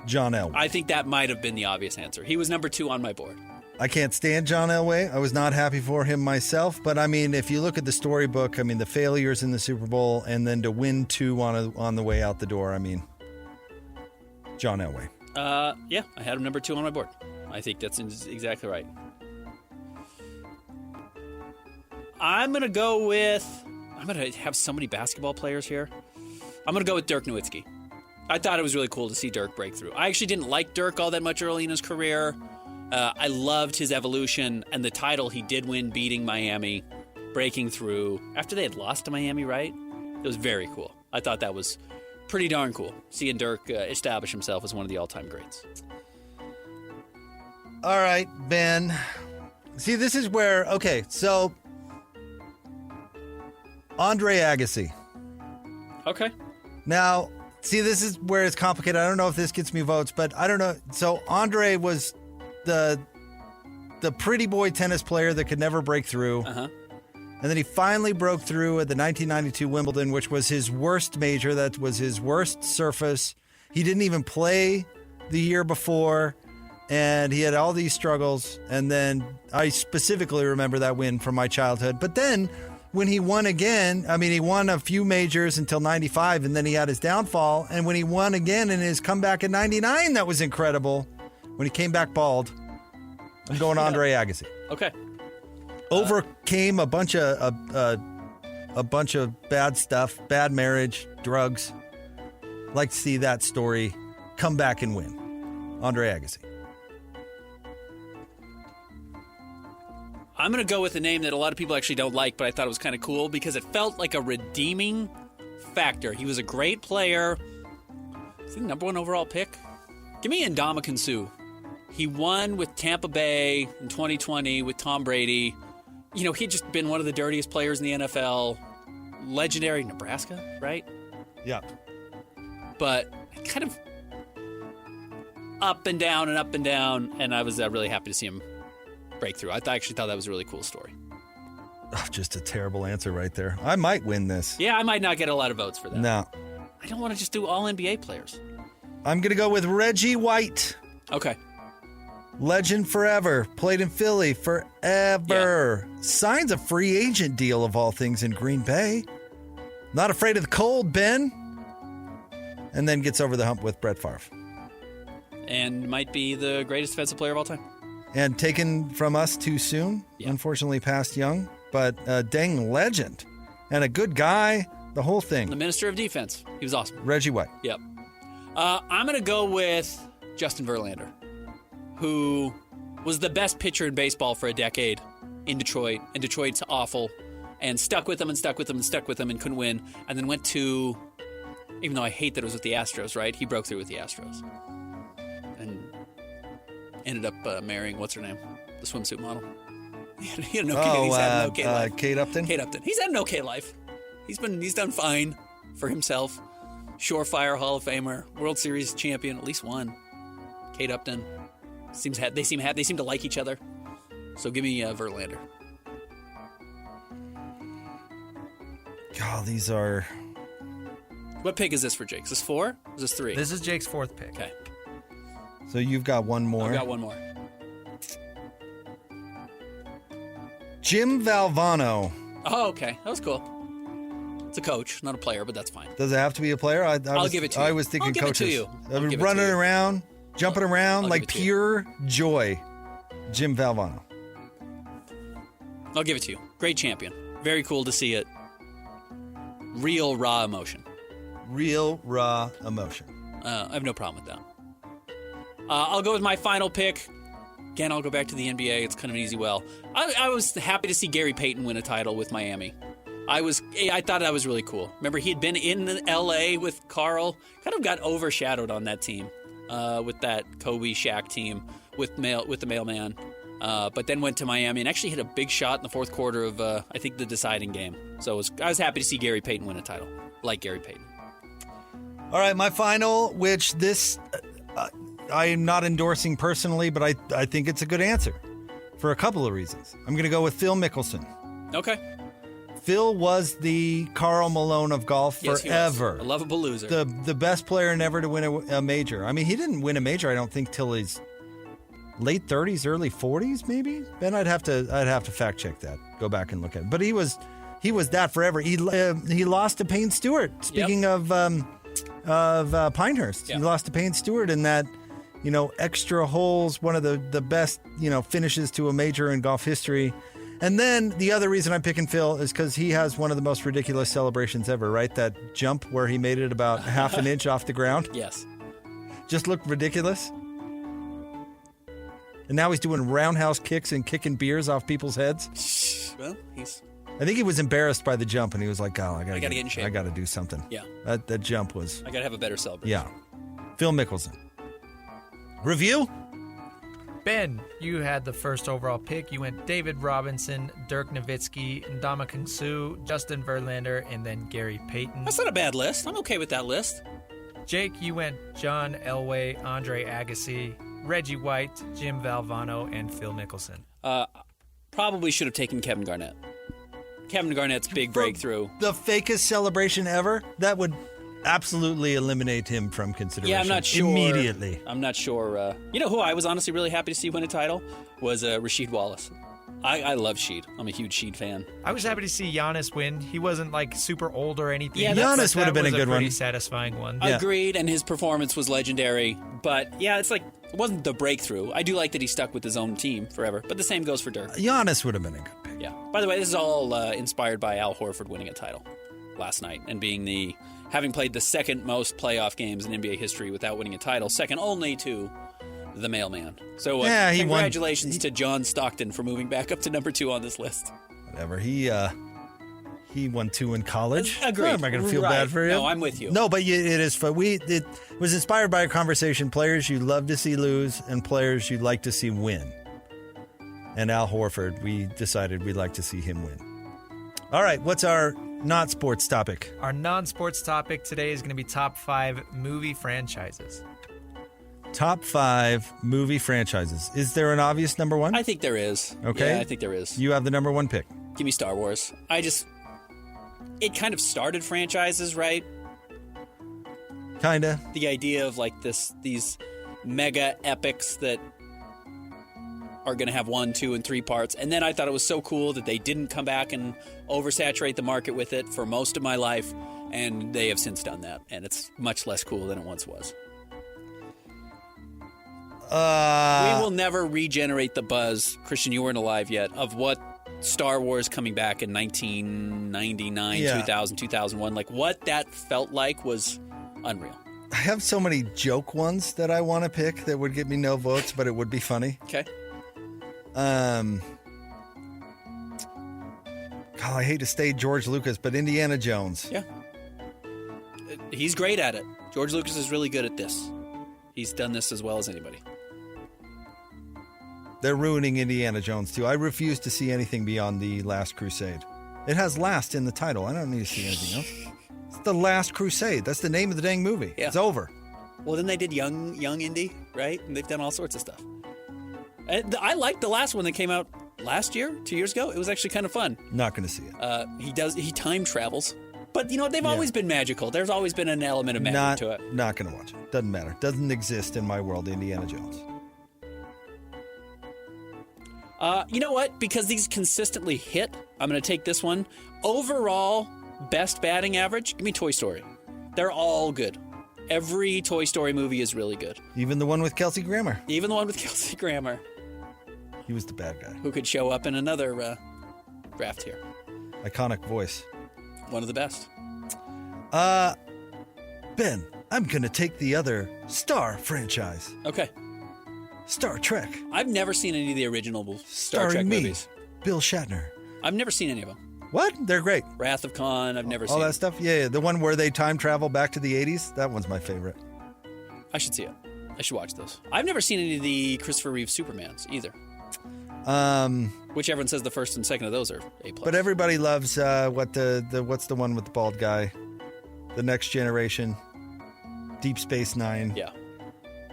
John Elway. I think that might have been the obvious answer. He was number 2 on my board. I can't stand John Elway. I was not happy for him myself, but I mean, if you look at the storybook, I mean, the failures in the Super Bowl and then to win 2 on the way out the door, I mean, John Elway. Yeah, I had him number 2 on my board. I think that's exactly right. I'm going to have so many basketball players here. I'm going to go with Dirk Nowitzki. I thought it was really cool to see Dirk break through. I actually didn't like Dirk all that much early in his career. I loved his evolution and the title he did win, beating Miami, breaking through after they had lost to Miami, right? It was very cool. I thought that was pretty darn cool, seeing Dirk establish himself as one of the all-time greats. All right, Ben. See, this is where, okay, so Andre Agassi. Okay. Now, see, this is where it's complicated. I don't know if this gets me votes, but I don't know. So Andre was the pretty boy tennis player that could never break through. Uh-huh. And then he finally broke through at the 1992 Wimbledon, which was his worst major. That was his worst surface. He didn't even play the year before, and he had all these struggles. And then I specifically remember that win from my childhood. But then when he won again, I mean, he won a few majors until 95, and then he had his downfall. And when he won again in his comeback in 99, that was incredible. When he came back bald, I'm going Andre Agassi. Okay. Overcame a bunch of bad stuff, bad marriage, drugs. Like to see that story come back and win. Andre Agassi. I'm going to go with a name that a lot of people actually don't like, but I thought it was kind of cool because it felt like a redeeming factor. He was a great player. Is he the number 1 overall pick? Give me Ndamukong Suh. He won with Tampa Bay in 2020 with Tom Brady. You know, he'd just been one of the dirtiest players in the NFL. Legendary Nebraska, right? Yeah. But kind of up and down, and I was really happy to see him break through. I actually thought that was a really cool story. Oh, just a terrible answer right there. I might win this. Yeah, I might not get a lot of votes for that. No. I don't want to just do all NBA players. I'm going to go with Reggie White. Okay. Legend forever. Played in Philly forever. Yeah. Signs a free agent deal of all things in Green Bay. Not afraid of the cold, Ben. And then gets over the hump with Brett Favre. And might be the greatest defensive player of all time. And taken from us too soon. Yeah. Unfortunately passed young. But a dang legend. And a good guy. The whole thing. The minister of defense. He was awesome. Reggie White. Yep. I'm going to go with Justin Verlander, who was the best pitcher in baseball for a decade in Detroit. And Detroit's awful. And stuck with them and stuck with them and stuck with them and couldn't win. And then went to, even though I hate that it was with the Astros, right? He broke through with the Astros. And ended up marrying, what's her name? The swimsuit model. He had an okay, he's had an okay life. Kate Upton? Kate Upton. He's had an okay life. He's done fine for himself. Surefire Hall of Famer, World Series champion, at least one. Kate Upton. They seem to like each other. So give me Verlander. God, these are... What pick is this for Jake? Is this 4? Is this 3? This is Jake's 4th pick. Okay. So you've got one more. I've got one more. Jim Valvano. Oh, okay. That was cool. It's a coach, not a player, but that's fine. Does it have to be a player? I'll give it to you. I was thinking coaches. I'll give it to you. Running around, jumping around like pure joy. Jim Valvano. I'll give it to you. Great champion. Very cool to see it. Real raw emotion. Real raw emotion. I have no problem with that. I'll go with my final pick. Again, I'll go back to the NBA. It's kind of an easy well. I was happy to see Gary Payton win a title with Miami. I thought that was really cool. Remember, he had been in L.A. with Carl. Kind of got overshadowed on that team with that Kobe Shaq team with the mailman. But then went to Miami and actually hit a big shot in the fourth quarter of, I think, the deciding game. So I was happy to see Gary Payton win a title, like Gary Payton. All right, my final, which this I am not endorsing personally, but I think it's a good answer for a couple of reasons. I'm going to go with Phil Mickelson. Okay. Phil was the Karl Malone of golf forever. Yes, a lovable loser. The best player never to win a major. I mean, he didn't win a major, I don't think, till his late 30s, early 40s, maybe. Ben, I'd have to fact check that. Go back and look at it. But he was that forever. He lost to Payne Stewart. Speaking of Pinehurst, he lost to Payne Stewart in that, extra holes, one of the best, finishes to a major in golf history. And then the other reason I'm picking Phil is because he has one of the most ridiculous celebrations ever, right? That jump where he made it about half an inch off the ground. Yes. Just looked ridiculous. And now he's doing roundhouse kicks and kicking beers off people's heads. Well, I think he was embarrassed by the jump, and he was like, "Oh, I gotta get in shape. I gotta do something." Yeah. That jump was. I gotta have a better celebration. Yeah. Phil Mickelson. Review. Ben, you had the first overall pick. You went David Robinson, Dirk Nowitzki, Ndamukong Suh, Justin Verlander, and then Gary Payton. That's not a bad list. I'm okay with that list. Jake, you went John Elway, Andre Agassi, Reggie White, Jim Valvano, and Phil Mickelson. Probably should have taken Kevin Garnett. Kevin Garnett's big breakthrough. The fakest celebration ever. That would absolutely eliminate him from consideration. Yeah, I'm not sure. Immediately. I'm not sure. You know who I was honestly really happy to see win a title? Was Rasheed Wallace. I love Sheed. I'm a huge Sheed fan. I was happy to see Giannis win. He wasn't super old or anything. Yeah, Giannis would have been a good one. Pretty satisfying one. Yeah. Agreed, and his performance was legendary. But yeah, it wasn't the breakthrough. I do like that he stuck with his own team forever. But the same goes for Dirk. Giannis would have been a good pick. Yeah. By the way, this is all inspired by Al Horford winning a title last night and having played the second most playoff games in NBA history without winning a title, second only to the mailman. So congratulations to John Stockton for moving back up to number 2 on this list. Whatever. He won 2 in college. Agreed. Am I going to feel bad for him? No, I'm with you. No, but it is fun. It was inspired by a conversation. Players you love to see lose and players you'd like to see win. And Al Horford, we decided we'd like to see him win. All right, what's our non-sports topic? Our non-sports topic today is going to be top 5 movie franchises. Top 5 movie franchises. Is there an obvious number one? I think there is. Okay. Yeah, I think there is. You have the number 1 pick. Give me Star Wars. It kind of started franchises, right? Kinda. The idea of like these mega epics that are going to have 1, 2, and 3 parts. And then I thought it was so cool that they didn't come back and oversaturate the market with it for most of my life. And they have since done that. And it's much less cool than it once was. We will never regenerate the buzz, Christian, you weren't alive yet, of what Star Wars coming back in 1999, 2000, 2001. Like what that felt like was unreal. I have so many joke ones that I want to pick that would get me no votes, but it would be funny. Okay. God, I hate to stay George Lucas, but Indiana Jones. Yeah. He's great at it. George Lucas is really good at this. He's done this as well as anybody. They're ruining Indiana Jones, too. I refuse to see anything beyond The Last Crusade. It has last in the title. I don't need to see anything else. It's The Last Crusade. That's the name of the dang movie. Yeah. It's over. Well, then they did Young Indy, right? And they've done all sorts of stuff. I liked the last one that came out last year, 2 years ago. It was actually kind of fun. Not going to see it. He time travels. But, you know, they've always been magical. There's always been an element of magic to it. Not going to watch it. Doesn't matter. Doesn't exist in my world, Indiana Jones. You know what? Because these consistently hit, I'm going to take this one. Overall, best batting average, give me Toy Story. They're all good. Every Toy Story movie is really good. Even the one with Kelsey Grammer. Even the one with Kelsey Grammer. He was the bad guy. Who could show up in another draft here. Iconic voice. One of the best. Ben, I'm going to take the other Star franchise. Okay. Star Trek. I've never seen any of the original Star Starring Trek me, movies. Bill Shatner. I've never seen any of them. What? They're great. Wrath of Khan, I've never All seen. that stuff? Yeah. The one where they time travel back to the 80s? That one's my favorite. I should see it. I should watch those. I've never seen any of the Christopher Reeve Supermans either. Which everyone says the first and second of those are A+. But everybody loves what's the one with the bald guy? The Next Generation. Deep Space Nine. Yeah.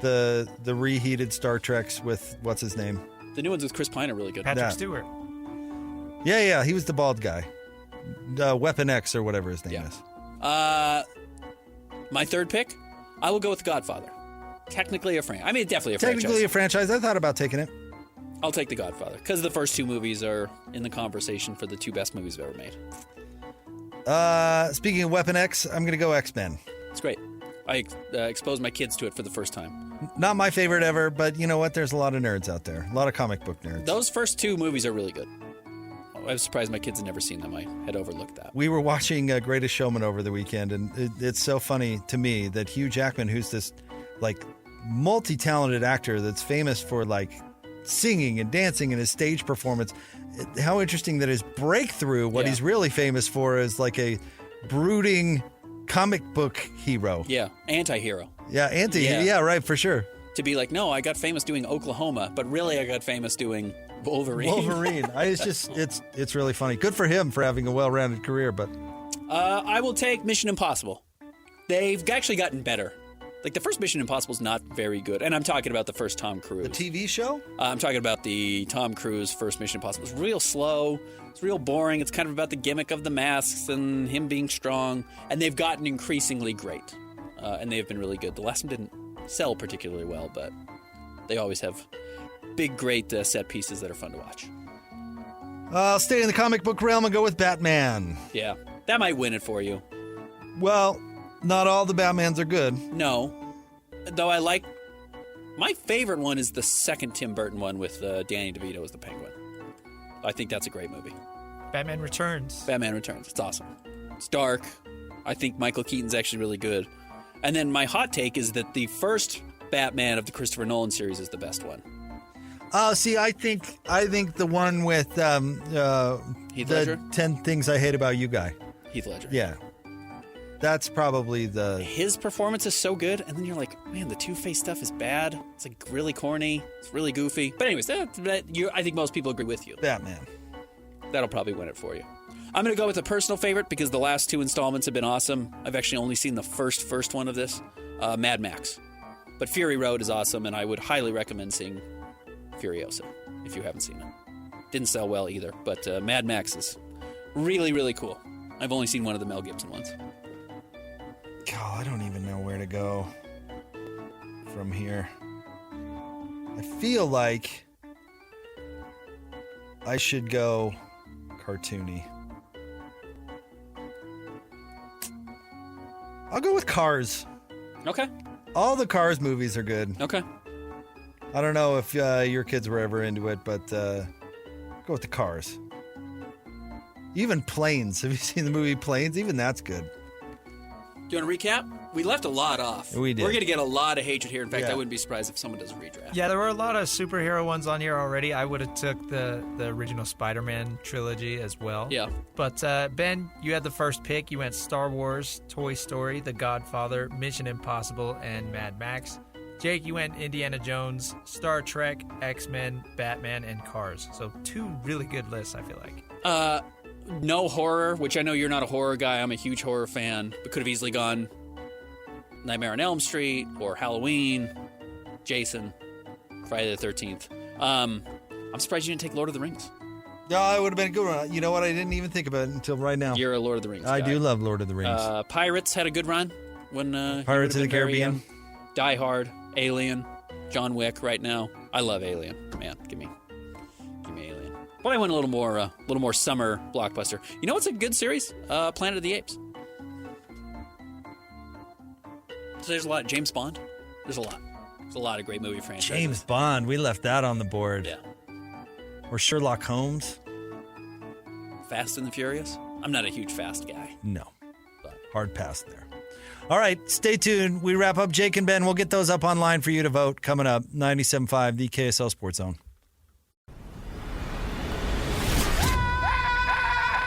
The reheated Star Treks with what's his name? The new ones with Chris Pine are really good. Patrick Stewart. Yeah, he was the bald guy. Weapon X or whatever his name is. My third pick, I will go with Godfather. Technically a franchise. I mean, definitely a franchise. Technically a franchise. I thought about taking it. I'll take The Godfather because the first two movies are in the conversation for the two best movies I've ever made. Speaking of Weapon X, I'm going to go X-Men. It's great. I exposed my kids to it for the first time. Not my favorite ever, but you know what? There's a lot of nerds out there. A lot of comic book nerds. Those first two movies are really good. I was surprised my kids had never seen them. I had overlooked that. We were watching Greatest Showman over the weekend, and it's so funny to me that Hugh Jackman, who's this like multi-talented actor that's famous for like singing and dancing and his stage performance, how interesting that his breakthrough, what he's really famous for, is like a brooding comic book hero. Yeah, anti-hero. Yeah, right, for sure. To be like, no, I got famous doing Oklahoma, but really I got famous doing Wolverine. It's really funny. Good for him for having a well-rounded career, but I will take Mission Impossible. They've actually gotten better. Like the first Mission Impossible is not very good, and I'm talking about the first Tom Cruise. The TV show? I'm talking about the Tom Cruise first Mission Impossible. It's real slow. It's real boring. It's kind of about the gimmick of the masks and him being strong, and they've gotten increasingly great, and they have been really good. The last one didn't sell particularly well, but they always have big, great set pieces that are fun to watch. I'll stay in the comic book realm and go with Batman. Yeah, that might win it for you. Well, not all the Batmans are good. No, though I like... My favorite one is the second Tim Burton one with Danny DeVito as the Penguin. I think that's a great movie. Batman Returns. It's awesome. It's dark. I think Michael Keaton's actually really good. And then my hot take is that the first Batman of the Christopher Nolan series is the best one. See, I think the one with Heath Ledger? 10 Things I Hate About You guy. Heath Ledger. Yeah. That's probably His performance is so good, and then you're like, man, the Two-Face stuff is bad. It's like really corny. It's really goofy. But anyways, I think most people agree with you. Batman. That'll probably win it for you. I'm going to go with a personal favorite because the last two installments have been awesome. I've actually only seen the first one of this, Mad Max. But Fury Road is awesome, and I would highly recommend seeing Furiosa if you haven't seen it. Didn't sell well either, but Mad Max is really, really cool. I've only seen one of the Mel Gibson ones. God, I don't even know where to go from here. I feel like I should go cartoony. I'll go with Cars. Okay. All the Cars movies are good. Okay. I don't know if your kids were ever into it, but go with the Cars. Even Planes. Have you seen the movie Planes? Even that's good. Do you want to recap? We left a lot off. We did. We're going to get a lot of hatred here. In fact, Yeah. I wouldn't be surprised if someone does a redraft. Yeah, there were a lot of superhero ones on here already. I would have took the original Spider-Man trilogy as well. Yeah. But Ben, you had the first pick. You went Star Wars, Toy Story, The Godfather, Mission Impossible, and Mad Max. Jake, you went Indiana Jones, Star Trek, X-Men, Batman, and Cars. So 2 really good lists, I feel like. No horror, which I know you're not a horror guy. I'm a huge horror fan, but could have easily gone Nightmare on Elm Street or Halloween, Jason, Friday the 13th. I'm surprised you didn't take Lord of the Rings. Yeah, it would have been a good one. You know what? I didn't even think about it until right now. You're a Lord of the Rings I guy. do love Lord of the Rings. Pirates had a good run when Pirates of the you would've been very Caribbean. young. Die Hard, Alien, John Wick. Right now, I love Alien. Man, give me Alien. But I went a little more summer blockbuster. You know what's a good series? Planet of the Apes. So there's a lot. James Bond. There's a lot. There's a lot of great movie franchises. James Bond. We left that on the board. Yeah. Or Sherlock Holmes. Fast and the Furious. I'm not a huge Fast guy. No. But Hard pass there. All right, stay tuned. We wrap up Jake and Ben. We'll get those up online for you to vote. Coming up, 97.5, the KSL Sports Zone.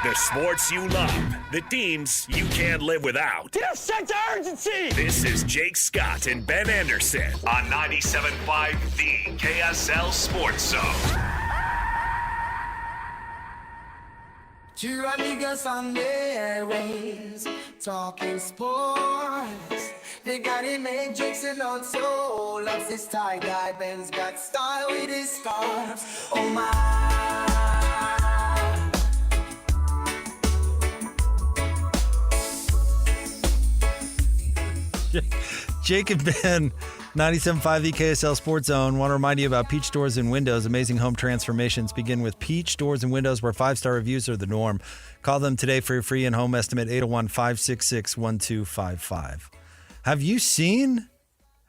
The sports you love, the teams you can't live without. Sense of urgency! This is Jake Scott and Ben Anderson on 97.5, the KSL Sports Zone. Two amigos on the airwaves, talking sports. They got him Matrix and also loves his tie-dye. Ben's got style with his scarves. Oh my. Jake and Ben, 97.5 the KSL Sports Zone. Want to remind you about Peach Doors and Windows. Amazing home transformations begin with Peach Doors and Windows, where 5-star reviews are the norm. Call them today for your free in-home estimate, 801-566-1255. Have you seen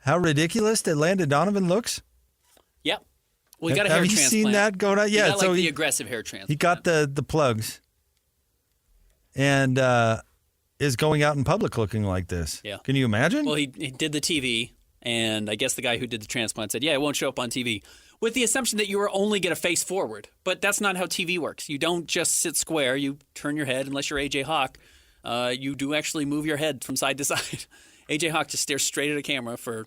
how ridiculous that Landon Donovan looks? Yep. Well, he got a hair Have you transplant. seen that going on? Yeah, he got, so the aggressive hair transplant. he got the plugs and is going out in public looking like this. Yeah. Can you imagine? Well, he did the TV, and I guess the guy who did the transplant said, yeah, it won't show up on TV, with the assumption that you were only going to face forward. But that's not how TV works. You don't just sit square. You turn your head, unless you're A.J. Hawk. You do actually move your head from side to side. A.J. Hawk just stares straight at a camera for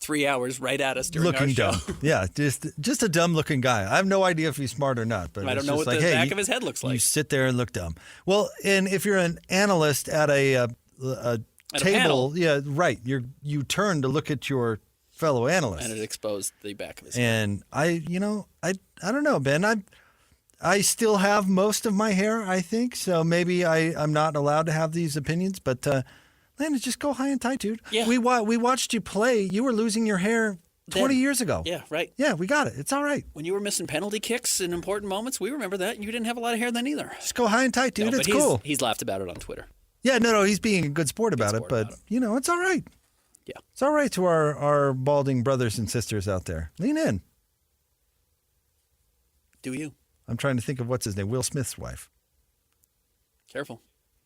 3 hours right at us during looking our show. dumb. Yeah, just a dumb looking guy. I have no idea if he's smart or not. But I don't it's know just what like, the hey, back you- of his head looks You like. sit there and look dumb. Well, and if you're an analyst at a At a table, panel. yeah, right. You turn to look at your fellow analysts. And it exposed the back of his head. And I don't know, Ben. I still have most of my hair, I think. So maybe I'm not allowed to have these opinions. But Landon, just go high and tight, dude. Yeah. We watched you play. You were losing your hair 20 Then. years ago. Yeah, right. Yeah, we got it. It's all right. When you were missing penalty kicks in important moments, we remember that. You didn't have a lot of hair then either. Just go high and tight, dude. No, but It's cool. He's laughed about it on Twitter. Yeah, no, he's being a good sport about it, sport but about it. it's all right. Yeah. It's all right to our balding brothers and sisters out there. Lean in. Do you? I'm trying to think of what's his name, Will Smith's wife, Careful.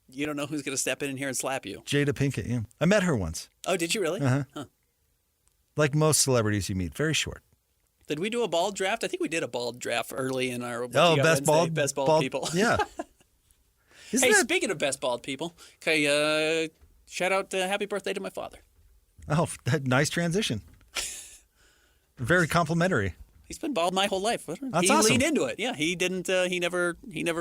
You don't know who's going to step in here and slap you. Jada Pinkett. Yeah, I met her once. Oh, did you really? Uh-huh. Huh. Like most celebrities you meet, very short. Did we do a bald draft? I think we did a bald draft early in our Best bald people. Yeah. Isn't Hey, that- speaking of best bald people, okay, shout out happy birthday to my father. Oh, that nice transition. Very complimentary. He's been bald my whole life. That's he awesome. leaned into it. Yeah, he didn't. He never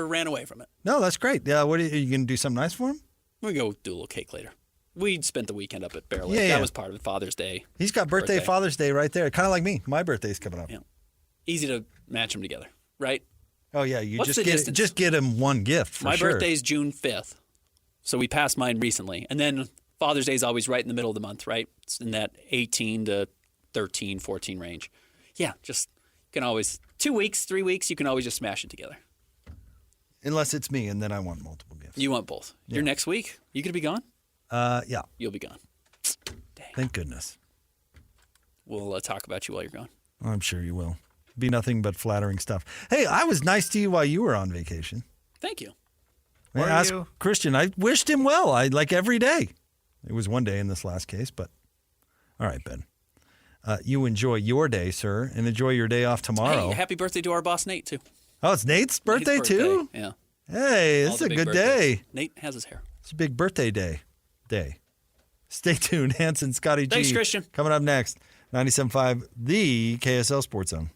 ran away from it. No, that's great. Yeah, what are you going to do something nice for him? We'll go do a little cake later. We spent the weekend up at Bear Lake. Yeah, That yeah. was part of it, Father's Day. He's got birthday, Father's Day right there. Kind of like me. My birthday's coming up. Yeah. Easy to match them together, right? Oh, yeah. You What's just the get distance? just get him one gift for My sure. birthday's June 5th, so we passed mine recently. And then Father's Day is always right in the middle of the month, right? It's in that 18 to 13, 14 range. Yeah, just you can always 2 weeks, 3 weeks, you can always just smash it together. Unless it's me, and then I want multiple gifts. You want both. Your next week, you gonna be gone? Yeah. You'll be gone. Thank goodness. We'll talk about you while you're gone. I'm sure you will. Be nothing but flattering stuff. Hey, I was nice to you while you were on vacation. Thank you. Were Ask you? Christian. I wished him well. I like every day. It was one day in this last case, but all right, Ben. You enjoy your day, sir, and enjoy your day off tomorrow. Hey, happy birthday to our boss Nate too. Oh, it's Nate's birthday too? Yeah. Hey, All it's the a big good birthdays. day. Nate has his hair. It's a big birthday day. Stay tuned. Hanson, Scotty G. Thanks, Christian. Coming up next, 97.5, the KSL Sports Zone.